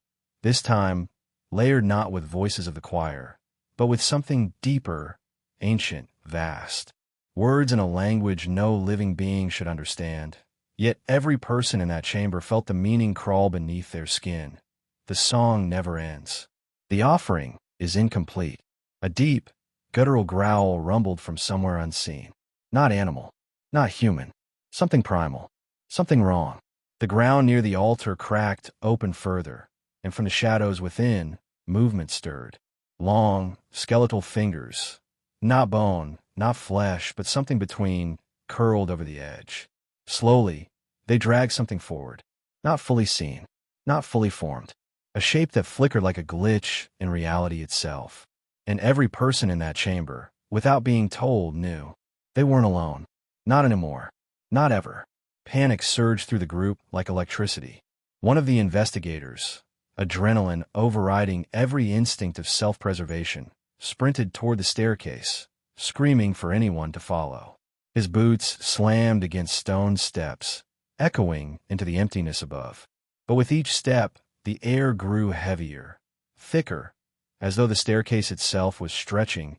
this time layered not with voices of the choir, but with something deeper, ancient, vast. Words in a language no living being should understand. Yet every person in that chamber felt the meaning crawl beneath their skin. The song never ends. The offering is incomplete. A deep, guttural growl rumbled from somewhere unseen. Not animal, not human. Something primal. Something wrong. The ground near the altar cracked open further, and from the shadows within, movement stirred. Long, skeletal fingers, not bone, not flesh, but something between, curled over the edge. Slowly, they dragged something forward, not fully seen, not fully formed, a shape that flickered like a glitch in reality itself. And every person in that chamber, without being told, knew. They weren't alone. Not anymore. Not ever. Panic surged through the group like electricity. One of the investigators, adrenaline overriding every instinct of self-preservation, sprinted toward the staircase, screaming for anyone to follow. His boots slammed against stone steps, echoing into the emptiness above. But with each step, the air grew heavier, thicker, as though the staircase itself was stretching,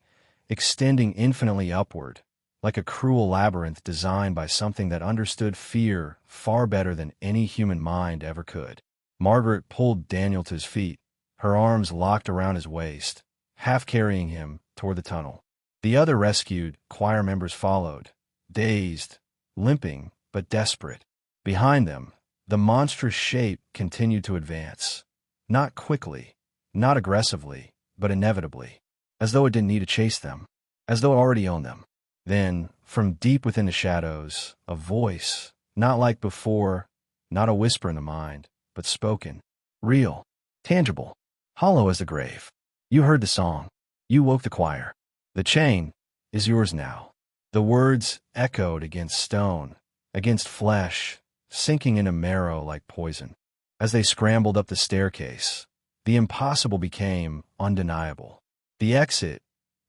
extending infinitely upward, like a cruel labyrinth designed by something that understood fear far better than any human mind ever could. Margaret pulled Daniel to his feet, her arms locked around his waist, half carrying him toward the tunnel. The other rescued choir members followed, dazed, limping, but desperate. Behind them, the monstrous shape continued to advance. Not quickly, not aggressively, but inevitably, as though it didn't need to chase them, as though it already owned them. Then, from deep within the shadows, a voice, not like before, not a whisper in the mind, but spoken, real, tangible, hollow as the grave. You heard the song. You woke the choir. The chain is yours now. The words echoed against stone, against flesh, sinking into marrow like poison. As they scrambled up the staircase, the impossible became undeniable. The exit,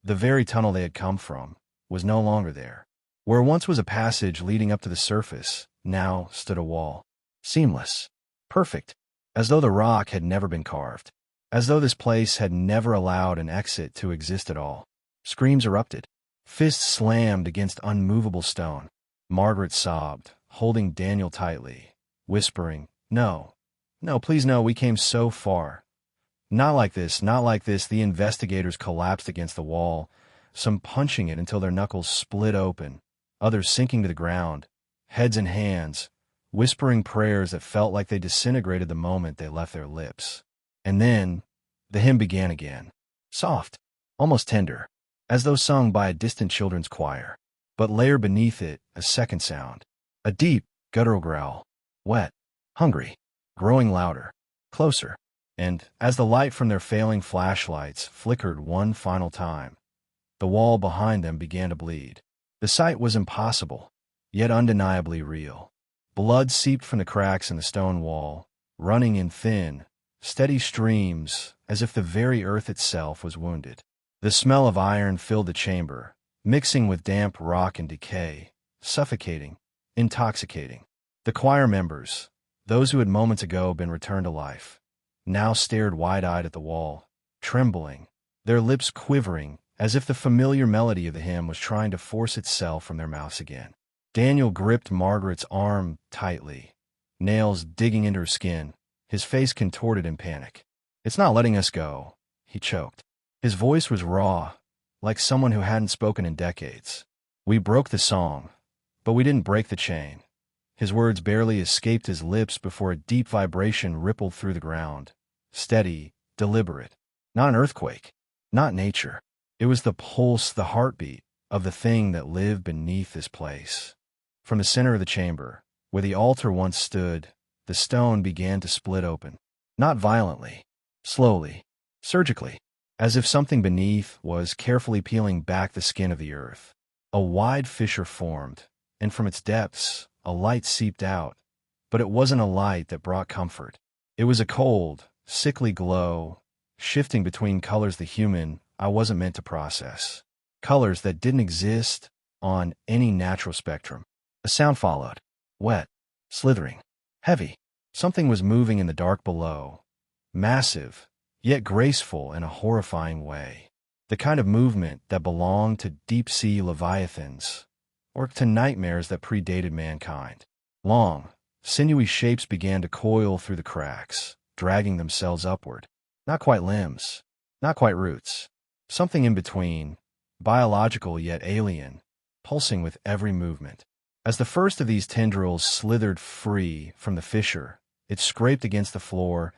the very tunnel they had come from, was no longer there. Where once was a passage leading up to the surface, now stood a wall. Seamless. Perfect. As though the rock had never been carved. As though this place had never allowed an exit to exist at all. Screams erupted. Fists slammed against unmovable stone. Margaret sobbed, holding Daniel tightly, whispering, "No. No, please no, we came so far. Not like this, not like this." The investigators collapsed against the wall, some punching it until their knuckles split open, others sinking to the ground, heads in hands, whispering prayers that felt like they disintegrated the moment they left their lips. And then, the hymn began again. Soft, almost tender, as though sung by a distant children's choir. But layered beneath it, a second sound. A deep, guttural growl. Wet, hungry, growing louder, closer. And, as the light from their failing flashlights flickered one final time, the wall behind them began to bleed. The sight was impossible, yet undeniably real. Blood seeped from the cracks in the stone wall, running in thin, steady streams, as if the very earth itself was wounded. The smell of iron filled the chamber, mixing with damp rock and decay, suffocating, intoxicating. The choir members, those who had moments ago been returned to life, now stared wide-eyed at the wall, trembling, their lips quivering, as if the familiar melody of the hymn was trying to force itself from their mouths again. Daniel gripped Margaret's arm tightly, nails digging into her skin, his face contorted in panic. "It's not letting us go," he choked. His voice was raw, like someone who hadn't spoken in decades. "We broke the song, but we didn't break the chain." His words barely escaped his lips before a deep vibration rippled through the ground. Steady, deliberate. Not an earthquake, not nature. It was the pulse, the heartbeat of the thing that lived beneath this place. From the center of the chamber, where the altar once stood, the stone began to split open. Not violently, slowly, surgically, as if something beneath was carefully peeling back the skin of the earth. A wide fissure formed, and from its depths, a light seeped out. But it wasn't a light that brought comfort. It was a cold, sickly glow, shifting between colors the human eye wasn't meant to process. Colors that didn't exist on any natural spectrum. A sound followed. Wet, slithering, heavy. Something was moving in the dark below. Massive, yet graceful in a horrifying way. The kind of movement that belonged to deep-sea leviathans, or to nightmares that predated mankind. Long, sinewy shapes began to coil through the cracks, dragging themselves upward. Not quite limbs, not quite roots. Something in between, biological yet alien, pulsing with every movement. As the first of these tendrils slithered free from the fissure, it scraped against the floor,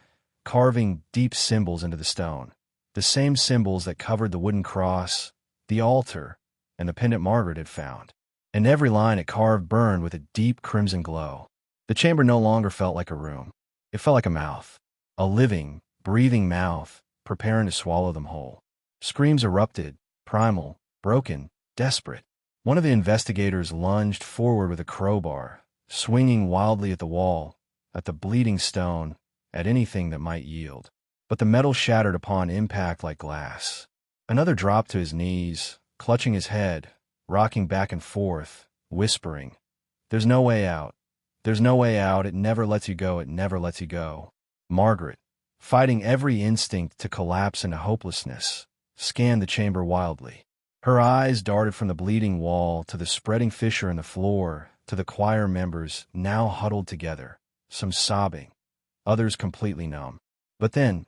carving deep symbols into the stone. The same symbols that covered the wooden cross, the altar, and the pendant Margaret had found. And every line it carved burned with a deep crimson glow. The chamber no longer felt like a room. It felt like a mouth. A living, breathing mouth, preparing to swallow them whole. Screams erupted, primal, broken, desperate. One of the investigators lunged forward with a crowbar, swinging wildly at the wall, at the bleeding stone, at anything that might yield. But the metal shattered upon impact like glass. Another dropped to his knees, clutching his head, rocking back and forth, whispering, "There's no way out. There's no way out. It never lets you go. It never lets you go." Margaret, fighting every instinct to collapse into hopelessness, scanned the chamber wildly. Her eyes darted from the bleeding wall to the spreading fissure in the floor, to the choir members now huddled together, some sobbing, others completely numb. But then,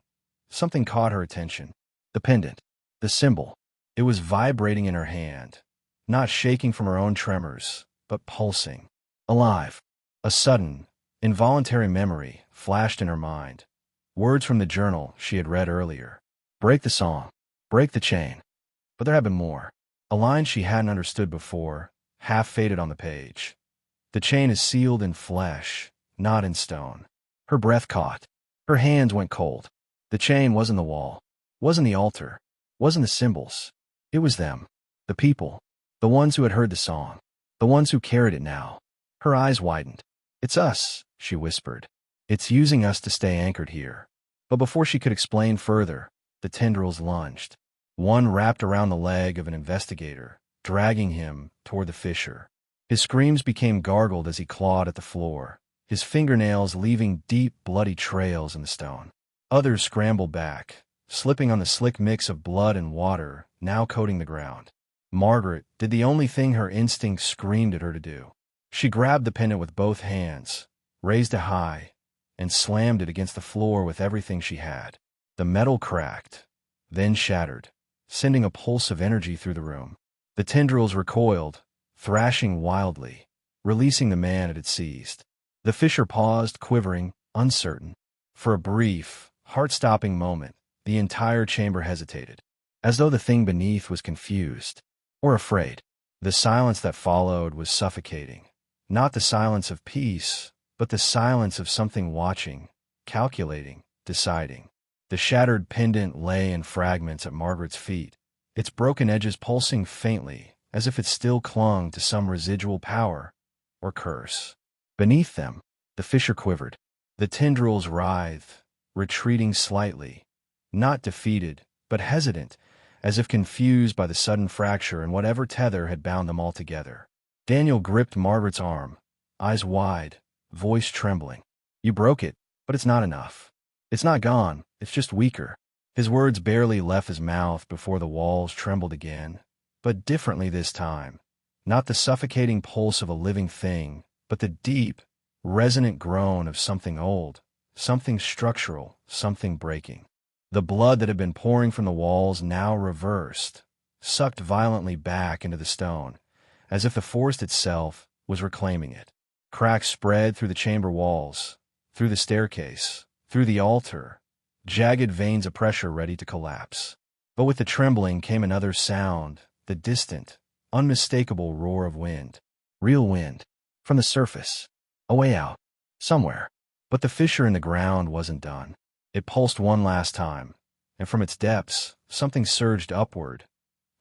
something caught her attention. The pendant, the symbol. It was vibrating in her hand, not shaking from her own tremors, but pulsing, alive. A sudden, involuntary memory flashed in her mind. Words from the journal she had read earlier. Break the song. Break the chain. But there had been more. A line she hadn't understood before, half faded on the page. The chain is sealed in flesh, not in stone. Her breath caught. Her hands went cold. The chain wasn't the wall, wasn't the altar, wasn't the symbols. It was them, the people, the ones who had heard the song, the ones who carried it now. Her eyes widened. "It's us," she whispered. "It's using us to stay anchored here." But before she could explain further, the tendrils lunged. One wrapped around the leg of an investigator, dragging him toward the fissure. His screams became gargled as he clawed at the floor, his fingernails leaving deep, bloody trails in the stone. Others scrambled back, slipping on the slick mix of blood and water now coating the ground. Margaret did the only thing her instinct screamed at her to do. She grabbed the pendant with both hands, raised it high, and slammed it against the floor with everything she had. The metal cracked, then shattered, sending a pulse of energy through the room. The tendrils recoiled, thrashing wildly, releasing the man it had seized. The fissure paused, quivering, uncertain. For a brief, heart-stopping moment, the entire chamber hesitated, as though the thing beneath was confused or afraid. The silence that followed was suffocating. Not the silence of peace, but the silence of something watching, calculating, deciding. The shattered pendant lay in fragments at Margaret's feet, its broken edges pulsing faintly, as if it still clung to some residual power or curse. Beneath them, the fissure quivered. The tendrils writhed, retreating slightly, not defeated, but hesitant, as if confused by the sudden fracture in whatever tether had bound them all together. Daniel gripped Margaret's arm, eyes wide, voice trembling. "You broke it, but it's not enough. It's not gone, it's just weaker." His words barely left his mouth before the walls trembled again, but differently this time. Not the suffocating pulse of a living thing, but the deep, resonant groan of something old, something structural, something breaking. The blood that had been pouring from the walls now reversed, sucked violently back into the stone, as if the forest itself was reclaiming it. Cracks spread through the chamber walls, through the staircase, through the altar, jagged veins of pressure ready to collapse. But with the trembling came another sound, the distant, unmistakable roar of wind. Real wind. From the surface. A way out. Somewhere. But the fissure in the ground wasn't done. It pulsed one last time, and from its depths, something surged upward.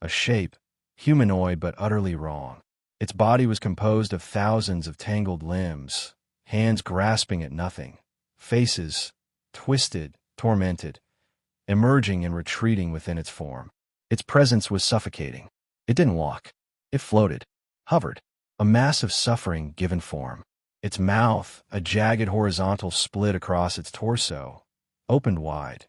A shape, humanoid but utterly wrong. Its body was composed of thousands of tangled limbs, hands grasping at nothing, faces, twisted, tormented, emerging and retreating within its form. Its presence was suffocating. It didn't walk. It floated, hovered, a mass of suffering given form. Its mouth, a jagged horizontal split across its torso, opened wide,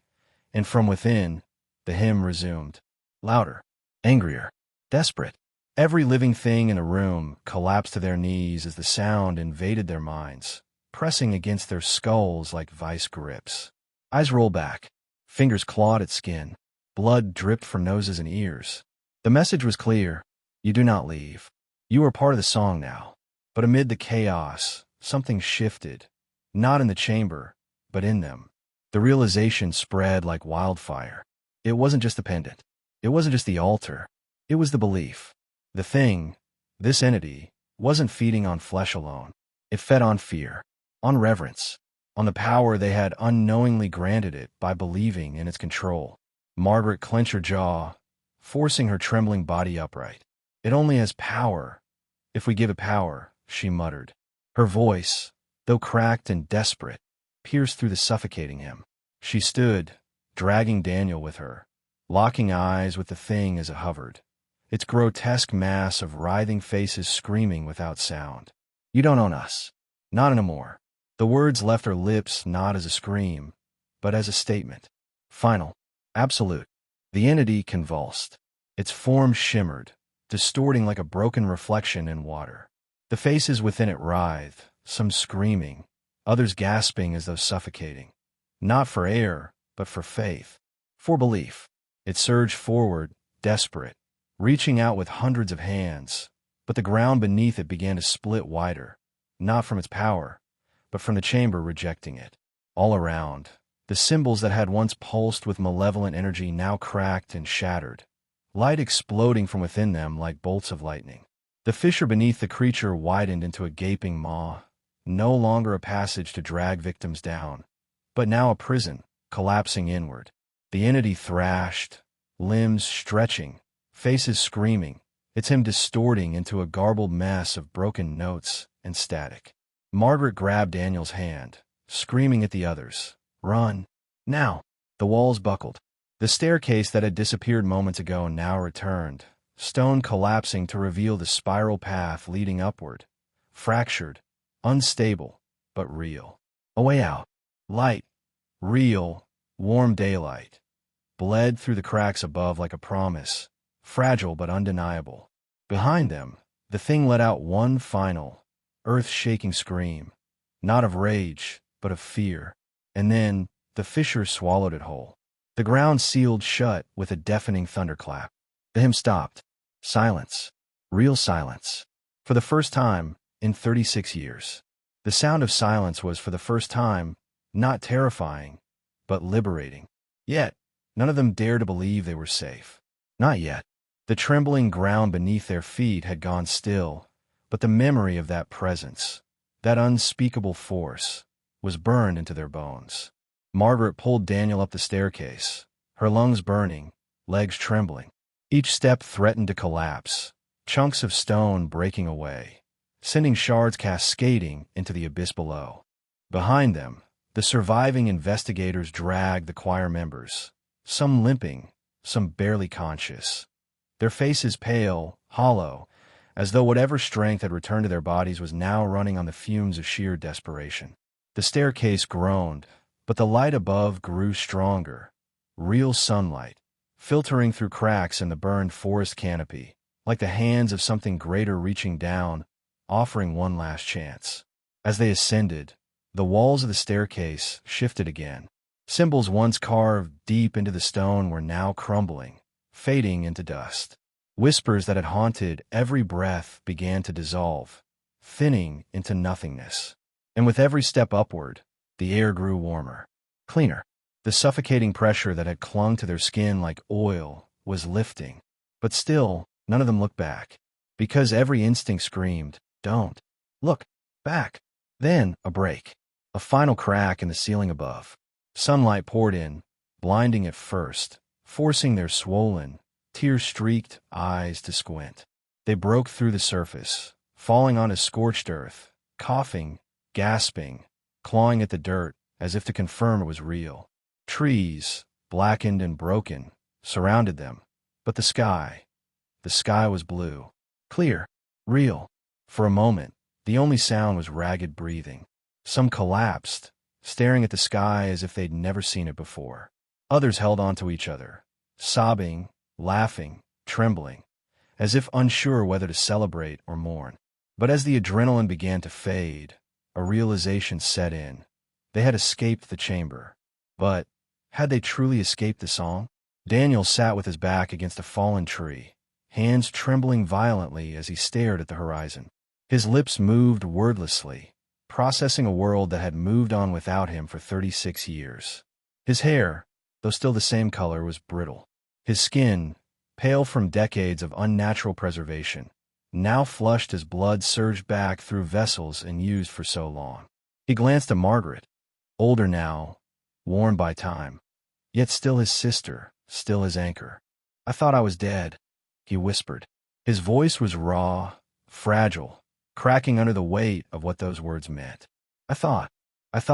and from within, the hymn resumed. Louder, angrier, desperate. Every living thing in the room collapsed to their knees as the sound invaded their minds, pressing against their skulls like vice grips. Eyes rolled back, fingers clawed at skin, blood dripped from noses and ears. The message was clear. You do not leave. You are part of the song now. But amid the chaos, something shifted, not in the chamber, but in them. The realization spread like wildfire. It wasn't just the pendant. It wasn't just the altar. It was the belief. The thing, this entity, wasn't feeding on flesh alone. It fed on fear, on reverence, on the power they had unknowingly granted it by believing in its control. Margaret clenched her jaw, forcing her trembling body upright. It only has power if we give it power, she muttered. Her voice, though cracked and desperate, pierced through the suffocating him. She stood, dragging Daniel with her, locking eyes with the thing as it hovered, its grotesque mass of writhing faces screaming without sound. You don't own us. Not anymore. The words left her lips not as a scream, but as a statement. Final. Absolute. The entity convulsed. Its form shimmered, distorting like a broken reflection in water. The faces within it writhed, some screaming, others gasping as though suffocating. Not for air, but for faith. For belief. It surged forward, desperate, reaching out with hundreds of hands, but the ground beneath it began to split wider, not from its power, but from the chamber rejecting it. All around, the symbols that had once pulsed with malevolent energy now cracked and shattered, light exploding from within them like bolts of lightning. The fissure beneath the creature widened into a gaping maw, no longer a passage to drag victims down, but now a prison, collapsing inward. The entity thrashed, limbs stretching, faces screaming, its hymn distorting into a garbled mess of broken notes and static. Margaret grabbed Daniel's hand, screaming at the others, "Run! Now!" The walls buckled. The staircase that had disappeared moments ago now returned, stone collapsing to reveal the spiral path leading upward, fractured, unstable, but real. A way out. Light, real, warm daylight, bled through the cracks above like a promise, fragile but undeniable. Behind them, the thing let out one final, earth-shaking scream, not of rage, but of fear. And then, the fissure swallowed it whole. The ground sealed shut with a deafening thunderclap. The hymn stopped. Silence. Real silence. For the first time in 36 years. The sound of silence was for the first time not terrifying, but liberating. Yet, none of them dared to believe they were safe. Not yet. The trembling ground beneath their feet had gone still, but the memory of that presence, that unspeakable force, was burned into their bones. Margaret pulled Daniel up the staircase, her lungs burning, legs trembling. Each step threatened to collapse, chunks of stone breaking away, sending shards cascading into the abyss below. Behind them, the surviving investigators dragged the choir members, some limping, some barely conscious, their faces pale, hollow, as though whatever strength had returned to their bodies was now running on the fumes of sheer desperation. The staircase groaned, but the light above grew stronger, real sunlight, filtering through cracks in the burned forest canopy, like the hands of something greater reaching down, offering one last chance. As they ascended, the walls of the staircase shifted again. Symbols once carved deep into the stone were now crumbling, fading into dust. Whispers that had haunted every breath began to dissolve, thinning into nothingness. And with every step upward, the air grew warmer, cleaner. The suffocating pressure that had clung to their skin like oil was lifting. But still, none of them looked back, because every instinct screamed, "Don't look back." Then, a break. A final crack in the ceiling above. Sunlight poured in, blinding at first, forcing their swollen, tear-streaked eyes to squint. They broke through the surface, falling onto scorched earth, coughing, gasping, clawing at the dirt as if to confirm it was real. Trees, blackened and broken, surrounded them, but the sky was blue, clear, real. For a moment, the only sound was ragged breathing. Some collapsed, staring at the sky as if they'd never seen it before. Others held on to each other, sobbing, laughing, trembling, as if unsure whether to celebrate or mourn. But as the adrenaline began to fade, a realization set in. They had escaped the chamber. But had they truly escaped the song? Daniel sat with his back against a fallen tree, hands trembling violently as he stared at the horizon. His lips moved wordlessly, processing a world that had moved on without him for 36 years. His hair, though still the same color, was brittle. His skin, pale from decades of unnatural preservation, now flushed as blood surged back through vessels and used for so long. He glanced at Margaret, older now, worn by time, yet still his sister, still his anchor. "I thought I was dead," he whispered. His voice was raw, fragile, cracking under the weight of what those words meant. I thought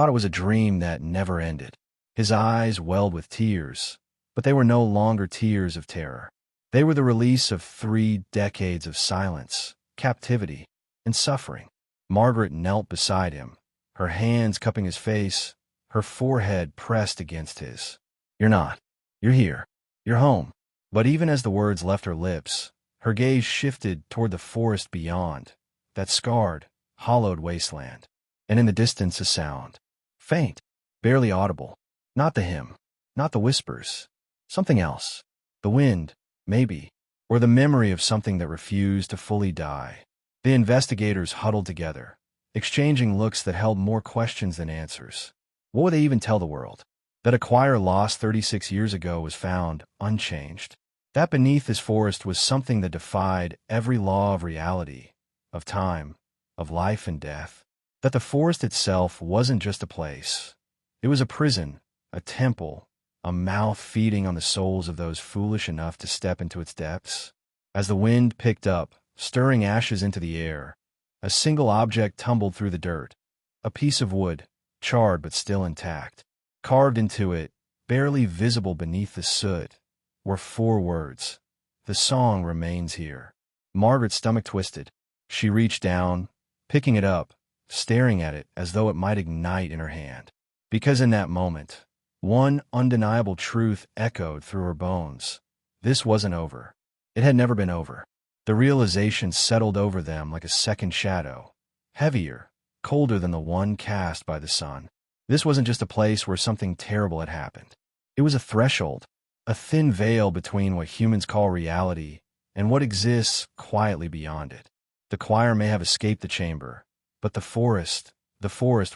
it was a dream that never ended." His eyes welled with tears, but they were no longer tears of terror. They were the release of 3 decades of silence, captivity, and suffering. Margaret knelt beside him, her hands cupping his face, her forehead pressed against his. "You're not. You're here. You're home." But even as the words left her lips, her gaze shifted toward the forest beyond, that scarred, hollowed wasteland. And in the distance a sound. Faint, barely audible. Not the hymn, not the whispers. Something else. The wind, maybe, or the memory of something that refused to fully die. The investigators huddled together, exchanging looks that held more questions than answers. What would they even tell the world? That a choir lost 36 years ago was found unchanged. That beneath this forest was something that defied every law of reality, of time, of life and death. That the forest itself wasn't just a place. It was a prison, a temple, a mouth feeding on the souls of those foolish enough to step into its depths. As the wind picked up, stirring ashes into the air, a single object tumbled through the dirt, a piece of wood, charred but still intact. Carved into it, barely visible beneath the soot, were 4 words. "The song remains here." Margaret's stomach twisted. She reached down, picking it up, staring at it as though it might ignite in her hand. Because in that moment, one undeniable truth echoed through her bones. This wasn't over. It had never been over. The realization settled over them like a second shadow, heavier, colder than the one cast by the sun. This wasn't just a place where something terrible had happened. It was a threshold, a thin veil between what humans call reality and what exists quietly beyond it. The choir may have escaped the chamber, but the forest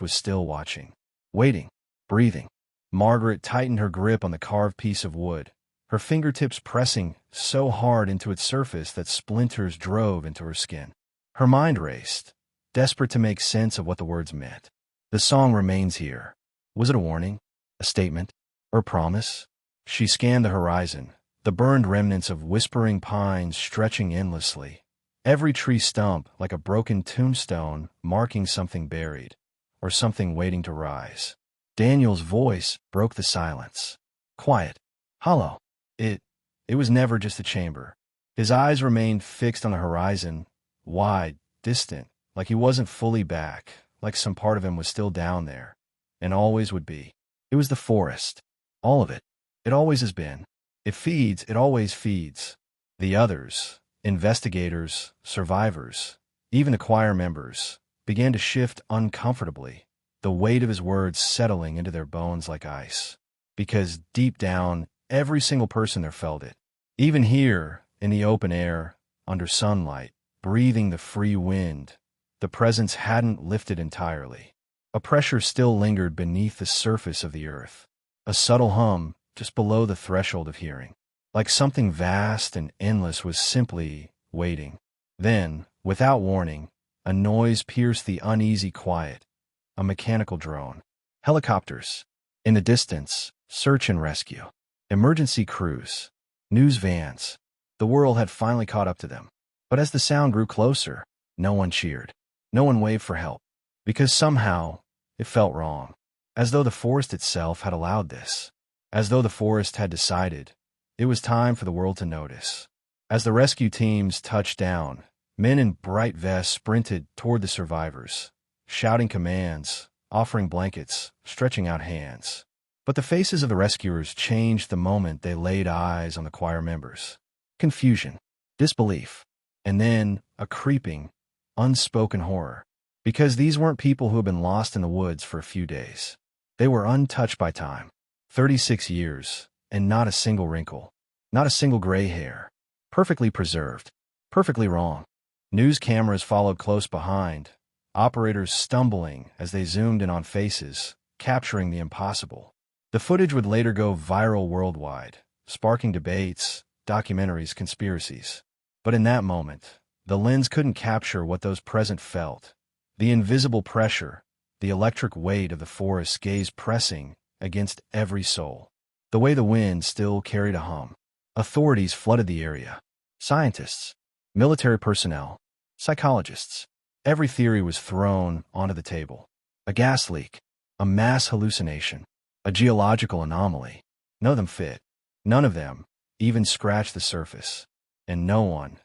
was still watching, waiting, breathing. Margaret tightened her grip on the carved piece of wood, her fingertips pressing so hard into its surface that splinters drove into her skin. Her mind raced, desperate to make sense of what the words meant. "The song remains here." Was it a warning, a statement, or a promise? She scanned the horizon, the burned remnants of whispering pines stretching endlessly, every tree stump like a broken tombstone marking something buried, or something waiting to rise. Daniel's voice broke the silence. Quiet, hollow. It was never just a chamber. His eyes remained fixed on the horizon, wide, distant, like he wasn't fully back, like some part of him was still down there, and always would be. It was the forest. All of it. It always has been. It feeds, it always feeds. The others, investigators, survivors, even the choir members, began to shift uncomfortably, the weight of his words settling into their bones like ice. Because deep down, every single person there felt it. Even here, in the open air, under sunlight, breathing the free wind, the presence hadn't lifted entirely. A pressure still lingered beneath the surface of the earth. A subtle hum just below the threshold of hearing. Like something vast and endless was simply waiting. Then, without warning, a noise pierced the uneasy quiet. A mechanical drone. Helicopters. In the distance, search and rescue. Emergency crews. News vans. The world had finally caught up to them. But as the sound grew closer, no one cheered. No one waved for help. Because somehow, it felt wrong. As though the forest itself had allowed this. As though the forest had decided it was time for the world to notice. As the rescue teams touched down, men in bright vests sprinted toward the survivors, shouting commands, offering blankets, stretching out hands. But the faces of the rescuers changed the moment they laid eyes on the choir members. Confusion, disbelief, and then a creeping, unspoken horror. Because these weren't people who had been lost in the woods for a few days. They were untouched by time. 36 years, and not a single wrinkle, not a single gray hair. Perfectly preserved, perfectly wrong. News cameras followed close behind, operators stumbling as they zoomed in on faces, capturing the impossible. The footage would later go viral worldwide, sparking debates, documentaries, conspiracies. But in that moment, the lens couldn't capture what those present felt. The invisible pressure, the electric weight of the forest's gaze pressing against every soul. The way the wind still carried a hum. Authorities flooded the area. Scientists, military personnel, psychologists. Every theory was thrown onto the table. A gas leak, a mass hallucination, a geological anomaly. None of them fit. None of them even scratched the surface. And no one,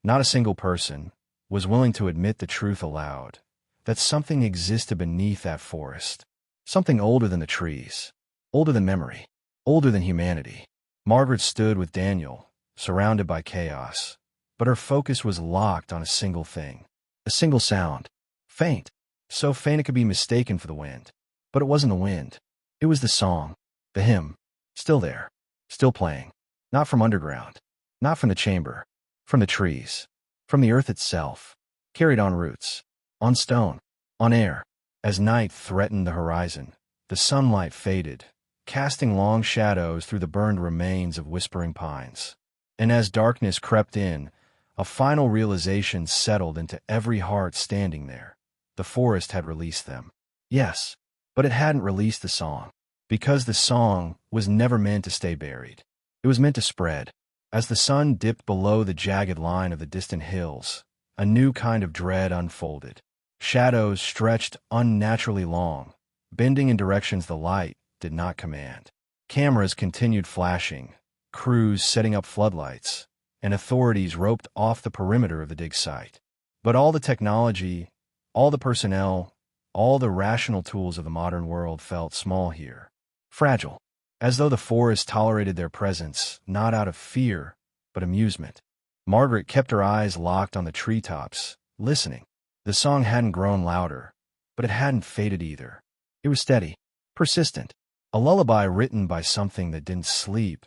not a single person, was willing to admit the truth aloud, that something existed beneath that forest. Something older than the trees, older than memory, older than humanity. Margaret stood with Daniel, surrounded by chaos, but her focus was locked on a single thing. A single sound. Faint. So faint it could be mistaken for the wind. But it wasn't the wind. It was the song, the hymn, still there, still playing. Not from underground, not from the chamber, from the trees, from the earth itself, carried on roots, on stone, on air. As night threatened the horizon, the sunlight faded, casting long shadows through the burned remains of whispering pines. And as darkness crept in, a final realization settled into every heart standing there. The forest had released them. Yes, but it hadn't released the song, because the song was never meant to stay buried. It was meant to spread. As the sun dipped below the jagged line of the distant hills, a new kind of dread unfolded. Shadows stretched unnaturally long, bending in directions the light did not command. Cameras continued flashing, crews setting up floodlights, and authorities roped off the perimeter of the dig site. But all the technology, all the personnel, all the rational tools of the modern world felt small here. Fragile, as though the forest tolerated their presence, not out of fear, but amusement. Margaret kept her eyes locked on the treetops, listening. The song hadn't grown louder, but it hadn't faded either. It was steady, persistent, a lullaby written by something that didn't sleep,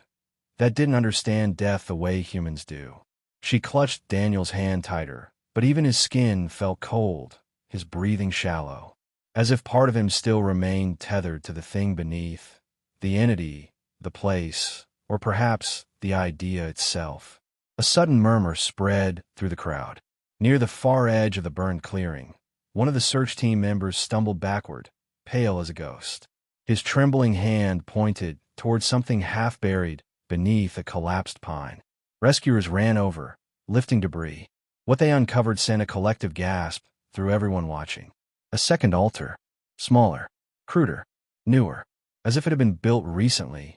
that didn't understand death the way humans do. She clutched Daniel's hand tighter, but even his skin felt cold, his breathing shallow, as if part of him still remained tethered to the thing beneath, the entity, the place, or perhaps the idea itself. A sudden murmur spread through the crowd. Near the far edge of the burned clearing, one of the search team members stumbled backward, pale as a ghost. His trembling hand pointed toward something half-buried beneath a collapsed pine. Rescuers ran over, lifting debris. What they uncovered sent a collective gasp through everyone watching. A second altar, smaller, cruder, newer, as if it had been built recently,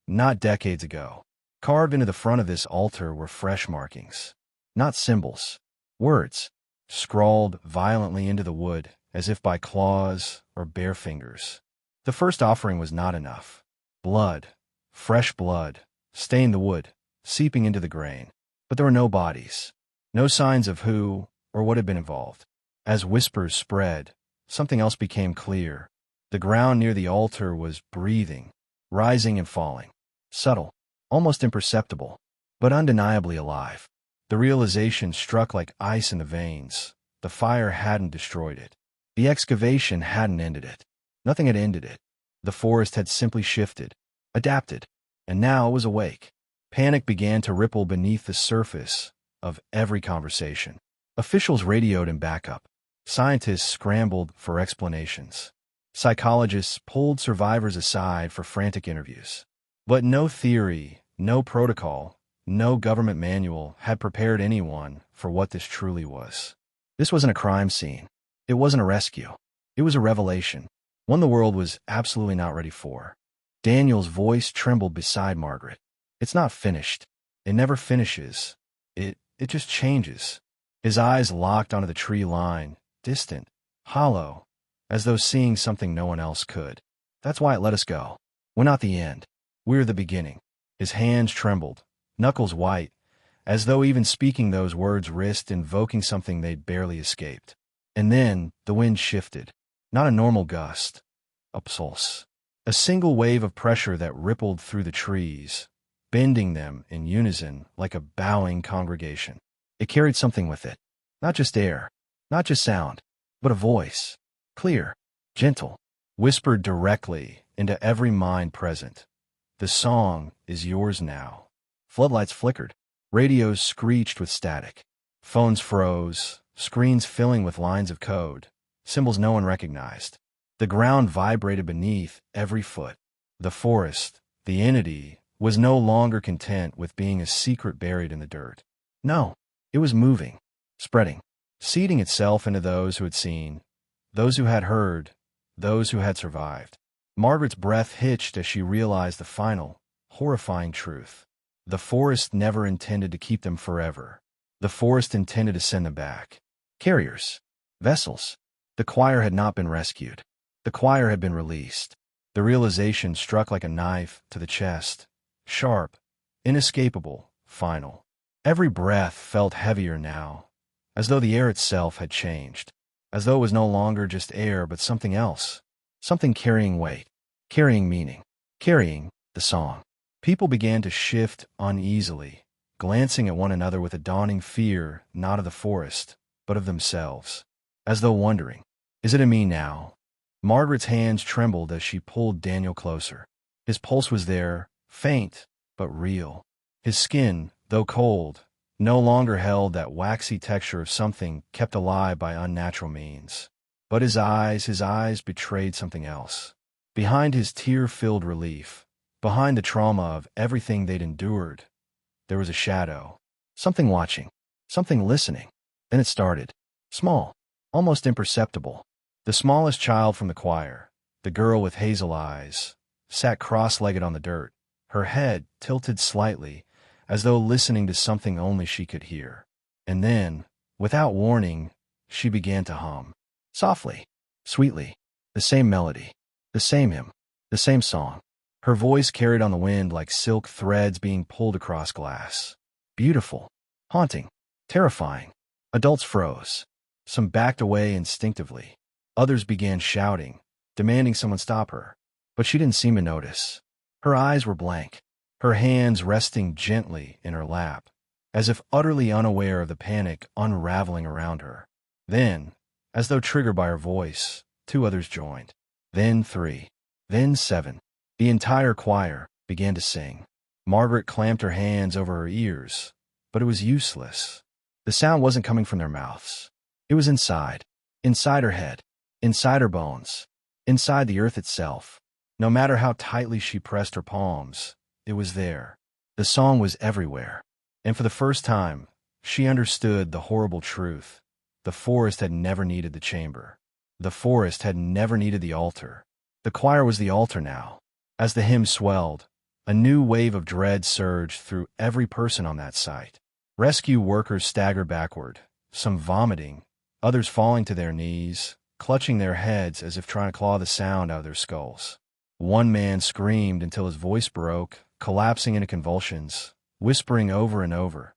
not decades ago. Carved into the front of this altar were fresh markings, not symbols. Words, scrawled violently into the wood, as if by claws or bare fingers. The first offering was not enough. Blood, fresh blood, stained the wood, seeping into the grain. But there were no bodies, no signs of who or what had been involved. As whispers spread, something else became clear. The ground near the altar was breathing, rising and falling. Subtle, almost imperceptible, but undeniably alive. The realization struck like ice in the veins. The fire hadn't destroyed it. The excavation hadn't ended it. Nothing had ended it. The forest had simply shifted, adapted, and now it was awake. Panic began to ripple beneath the surface of every conversation. Officials radioed in backup. Scientists scrambled for explanations. Psychologists pulled survivors aside for frantic interviews. But no theory, no protocol, no government manual had prepared anyone for what this truly was. This wasn't a crime scene. It wasn't a rescue. It was a revelation, one the world was absolutely not ready for. Daniel's voice trembled beside Margaret. It's not finished. It never finishes. It just changes. His eyes locked onto the tree line, distant, hollow, as though seeing something no one else could. That's why it let us go. We're not the end. We're the beginning. His hands trembled, knuckles white, as though even speaking those words risked invoking something they'd barely escaped. And then the wind shifted. Not a normal gust, a pulse. A single wave of pressure that rippled through the trees, bending them in unison like a bowing congregation. It carried something with it. Not just air, not just sound, but a voice. Clear, gentle, whispered directly into every mind present. The song is yours now. Floodlights flickered. Radios screeched with static. Phones froze, screens filling with lines of code, symbols no one recognized. The ground vibrated beneath every foot. The forest, the entity, was no longer content with being a secret buried in the dirt. No, it was moving, spreading, seeding itself into those who had seen, those who had heard, those who had survived. Margaret's breath hitched as she realized the final, horrifying truth. The forest never intended to keep them forever. The forest intended to send them back. Carriers. Vessels. The choir had not been rescued. The choir had been released. The realization struck like a knife to the chest. Sharp, inescapable, final. Every breath felt heavier now, as though the air itself had changed, as though it was no longer just air but something else, something carrying weight, carrying meaning, carrying the song. People began to shift uneasily, glancing at one another with a dawning fear not of the forest, but of themselves, as though wondering, is it a me now? Margaret's hands trembled as she pulled Daniel closer. His pulse was there, faint, but real. His skin, though cold, no longer held that waxy texture of something kept alive by unnatural means. But his eyes betrayed something else. Behind his tear-filled relief, behind the trauma of everything they'd endured, there was a shadow. Something watching, something listening. Then it started. Small, almost imperceptible. The smallest child from the choir, the girl with hazel eyes, sat cross-legged on the dirt, her head tilted slightly, as though listening to something only she could hear. And then, without warning, she began to hum. Softly, sweetly, the same melody, the same hymn, the same song. Her voice carried on the wind like silk threads being pulled across glass. Beautiful, haunting, terrifying. Adults froze. Some backed away instinctively. Others began shouting, demanding someone stop her. But she didn't seem to notice. Her eyes were blank, her hands resting gently in her lap, as if utterly unaware of the panic unraveling around her. Then, as though triggered by her voice, 2 others joined. Then 3. Then 7. The entire choir began to sing. Margaret clamped her hands over her ears, but it was useless. The sound wasn't coming from their mouths. It was inside her head, inside her bones, inside the earth itself. No matter how tightly she pressed her palms, it was there. The song was everywhere. And for the first time, she understood the horrible truth. The forest had never needed the chamber. The forest had never needed the altar. The choir was the altar now. As the hymn swelled, a new wave of dread surged through every person on that site. Rescue workers staggered backward, some vomiting, others falling to their knees, clutching their heads as if trying to claw the sound out of their skulls. One man screamed until his voice broke, collapsing into convulsions, whispering over and over,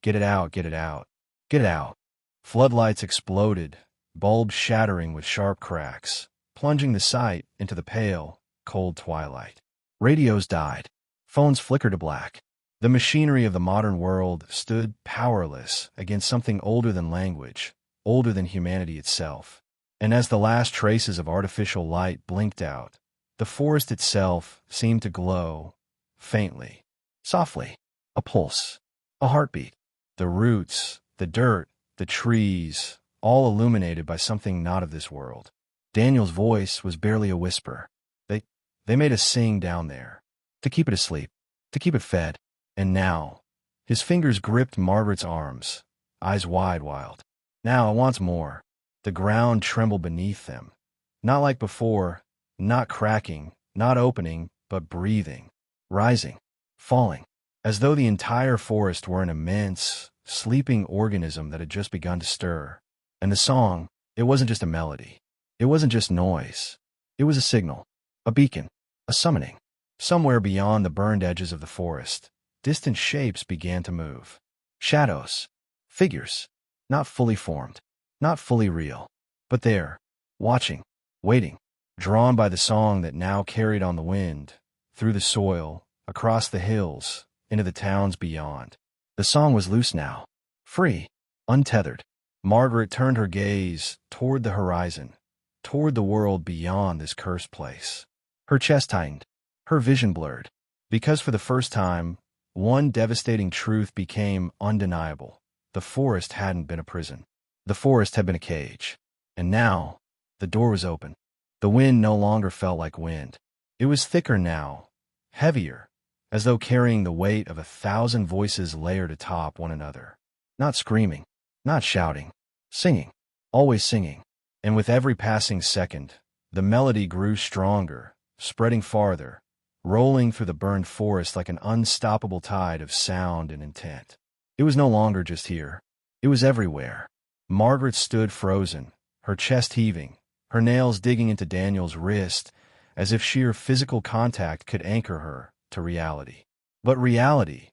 "Get it out, get it out, get it out." Floodlights exploded, bulbs shattering with sharp cracks, plunging the site into the pale, cold twilight. Radios died. Phones flickered to black. The machinery of the modern world stood powerless against something older than language, older than humanity itself. And as the last traces of artificial light blinked out, the forest itself seemed to glow, faintly, softly, a pulse, a heartbeat. The roots, the dirt, the trees, all illuminated by something not of this world. Daniel's voice was barely a whisper. They made us sing down there, to keep it asleep, to keep it fed. And now, his fingers gripped Margaret's arms, eyes wide, wild. Now I wants more. The ground trembled beneath them. Not like before, not cracking, not opening, but breathing, rising, falling, as though the entire forest were an immense, sleeping organism that had just begun to stir. And the song, it wasn't just a melody. It wasn't just noise. It was a signal, a beacon, a summoning. Somewhere beyond the burned edges of the forest, distant shapes began to move. Shadows, figures, not fully formed, not fully real, but there, watching, waiting, drawn by the song that now carried on the wind, through the soil, across the hills, into the towns beyond. The song was loose now, free, untethered. Margaret turned her gaze toward the horizon, toward the world beyond this cursed place. Her chest tightened, her vision blurred, because for the first time, one devastating truth became undeniable. The forest hadn't been a prison. The forest had been a cage. And now, the door was open. The wind no longer felt like wind. It was thicker now, heavier, as though carrying the weight of 1,000 voices layered atop one another. Not screaming, not shouting, singing, always singing. And with every passing second, the melody grew stronger, spreading farther, rolling through the burned forest like an unstoppable tide of sound and intent. It was no longer just here. It was everywhere. Margaret stood frozen, her chest heaving, her nails digging into Daniel's wrist, as if sheer physical contact could anchor her to reality. But reality?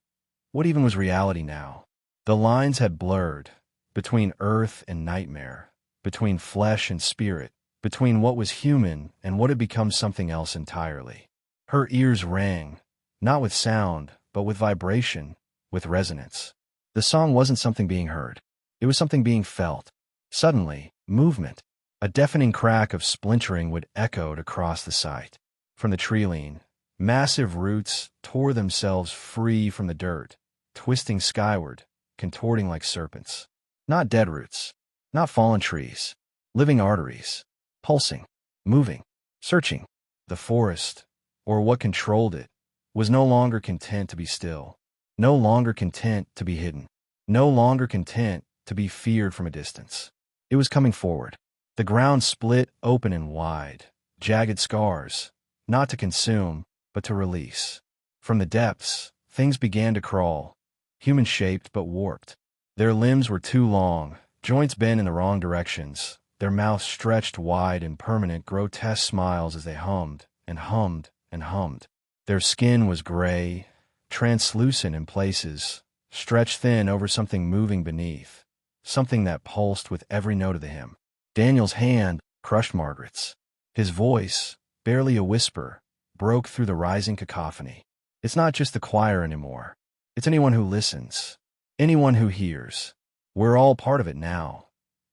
What even was reality now? The lines had blurred, between earth and nightmare, between flesh and spirit, between what was human and what had become something else entirely. Her ears rang, not with sound, but with vibration, with resonance. The song wasn't something being heard. It was something being felt. Suddenly, movement. A deafening crack of splintering would echo across the site. From the tree-line, massive roots tore themselves free from the dirt, twisting skyward, contorting like serpents. Not dead roots, not fallen trees, living arteries, pulsing, moving, searching. The forest, or what controlled it, was no longer content to be still, no longer content to be hidden, no longer content to be feared from a distance. It was coming forward. The ground split open and wide, jagged scars, not to consume, but to release. From the depths, things began to crawl, human-shaped but warped. Their limbs were too long, joints bent in the wrong directions, their mouths stretched wide in permanent, grotesque smiles as they hummed and hummed and hummed. Their skin was gray, translucent in places, stretched thin over something moving beneath, something that pulsed with every note of the hymn. Daniel's hand crushed Margaret's. His voice, barely a whisper, broke through the rising cacophony. It's not just the choir anymore. It's anyone who listens, anyone who hears. We're all part of it now.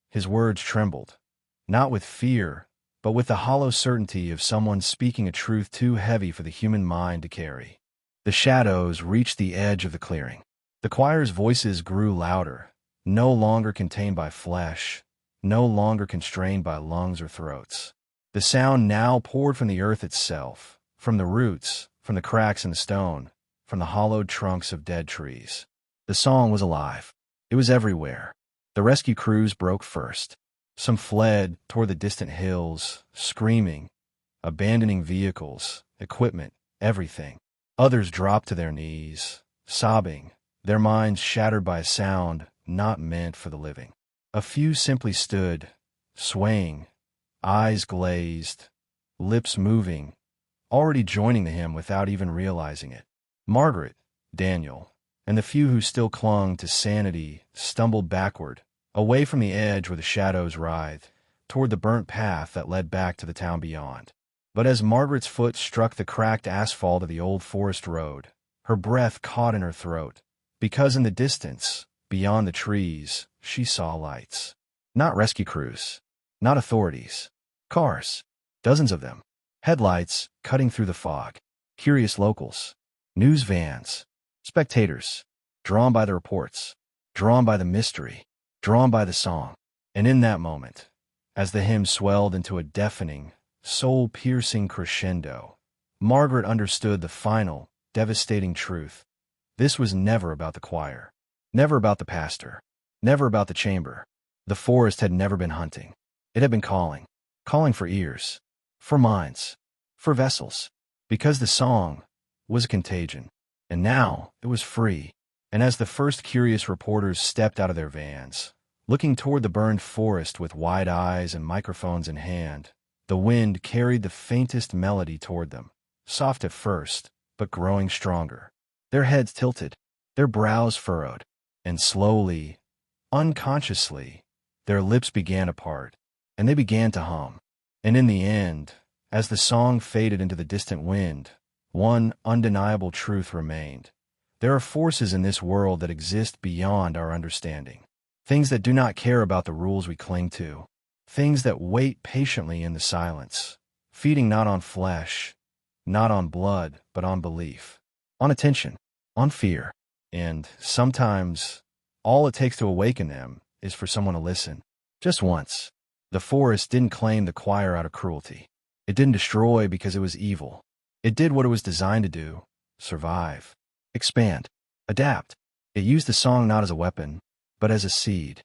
His words trembled, not with fear, but with the hollow certainty of someone speaking a truth too heavy for the human mind to carry. The shadows reached the edge of the clearing. The choir's voices grew louder, no longer contained by flesh, no longer constrained by lungs or throats. The sound now poured from the earth itself, from the roots, from the cracks in the stone, from the hollowed trunks of dead trees. The song was alive. It was everywhere. The rescue crews broke first. Some fled toward the distant hills, screaming, abandoning vehicles, equipment, everything. Others dropped to their knees, sobbing, their minds shattered by a sound not meant for the living. A few simply stood, swaying, eyes glazed, lips moving, already joining the hymn without even realizing it. Margaret, Daniel, and the few who still clung to sanity stumbled backward, away from the edge where the shadows writhed, toward the burnt path that led back to the town beyond. But as Margaret's foot struck the cracked asphalt of the old forest road, her breath caught in her throat, because in the distance, beyond the trees, she saw lights. Not rescue crews, not authorities. Cars, dozens of them. Headlights cutting through the fog. Curious locals. News vans. Spectators. Drawn by the reports. Drawn by the mystery. Drawn by the song. And in that moment, as the hymn swelled into a deafening, soul-piercing crescendo, Margaret understood the final, devastating truth. This was never about the choir. Never about the pastor. Never about the chamber. The forest had never been hunting. It had been calling. Calling for ears. For minds. For vessels. Because the song was a contagion. And now it was free. And as the first curious reporters stepped out of their vans, looking toward the burned forest with wide eyes and microphones in hand, the wind carried the faintest melody toward them, soft at first, but growing stronger. Their heads tilted, their brows furrowed, and slowly, unconsciously, their lips began to part, and they began to hum. And in the end, as the song faded into the distant wind, one undeniable truth remained. There are forces in this world that exist beyond our understanding. Things that do not care about the rules we cling to. Things that wait patiently in the silence, feeding not on flesh, not on blood, but on belief. On attention. on fear. And sometimes all it takes to awaken them is for someone to listen. Just once. The forest didn't claim the choir out of cruelty. It didn't destroy because it was evil. It did what it was designed to do: survive, expand, adapt. It used the song not as a weapon, but as a seed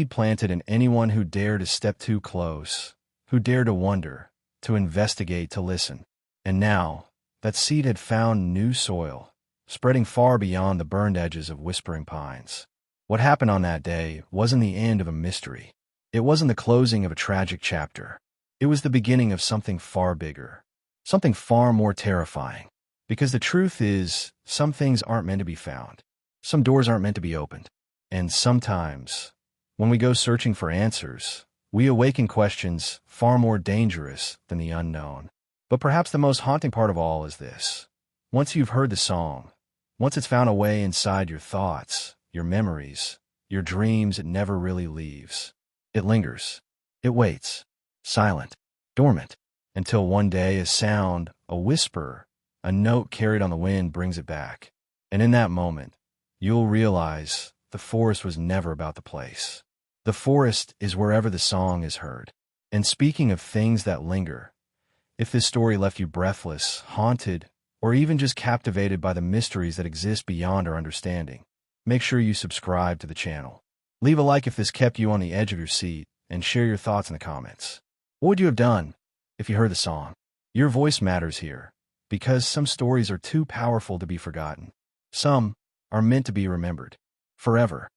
planted in anyone who dared to step too close, who dared to wonder, to investigate, to listen. And now, that seed had found new soil, spreading far beyond the burned edges of Whispering Pines. What happened on that day wasn't the end of a mystery. It wasn't the closing of a tragic chapter. It was the beginning of something far bigger, something far more terrifying. Because the truth is, some things aren't meant to be found. Some doors aren't meant to be opened. And sometimes, when we go searching for answers, we awaken questions far more dangerous than the unknown. But perhaps the most haunting part of all is this. Once you've heard the song, once it's found a way inside your thoughts, your memories, your dreams, it never really leaves. It lingers. It waits. Silent. Dormant. Until one day a sound, a whisper, a note carried on the wind brings it back. And in that moment, you'll realize the forest was never about the place. The forest is wherever the song is heard. And speaking of things that linger, if this story left you breathless, haunted, or even just captivated by the mysteries that exist beyond our understanding, make sure you subscribe to the channel. Leave a like if this kept you on the edge of your seat, and share your thoughts in the comments. What would you have done if you heard the song? Your voice matters here, because some stories are too powerful to be forgotten. Some are meant to be remembered forever.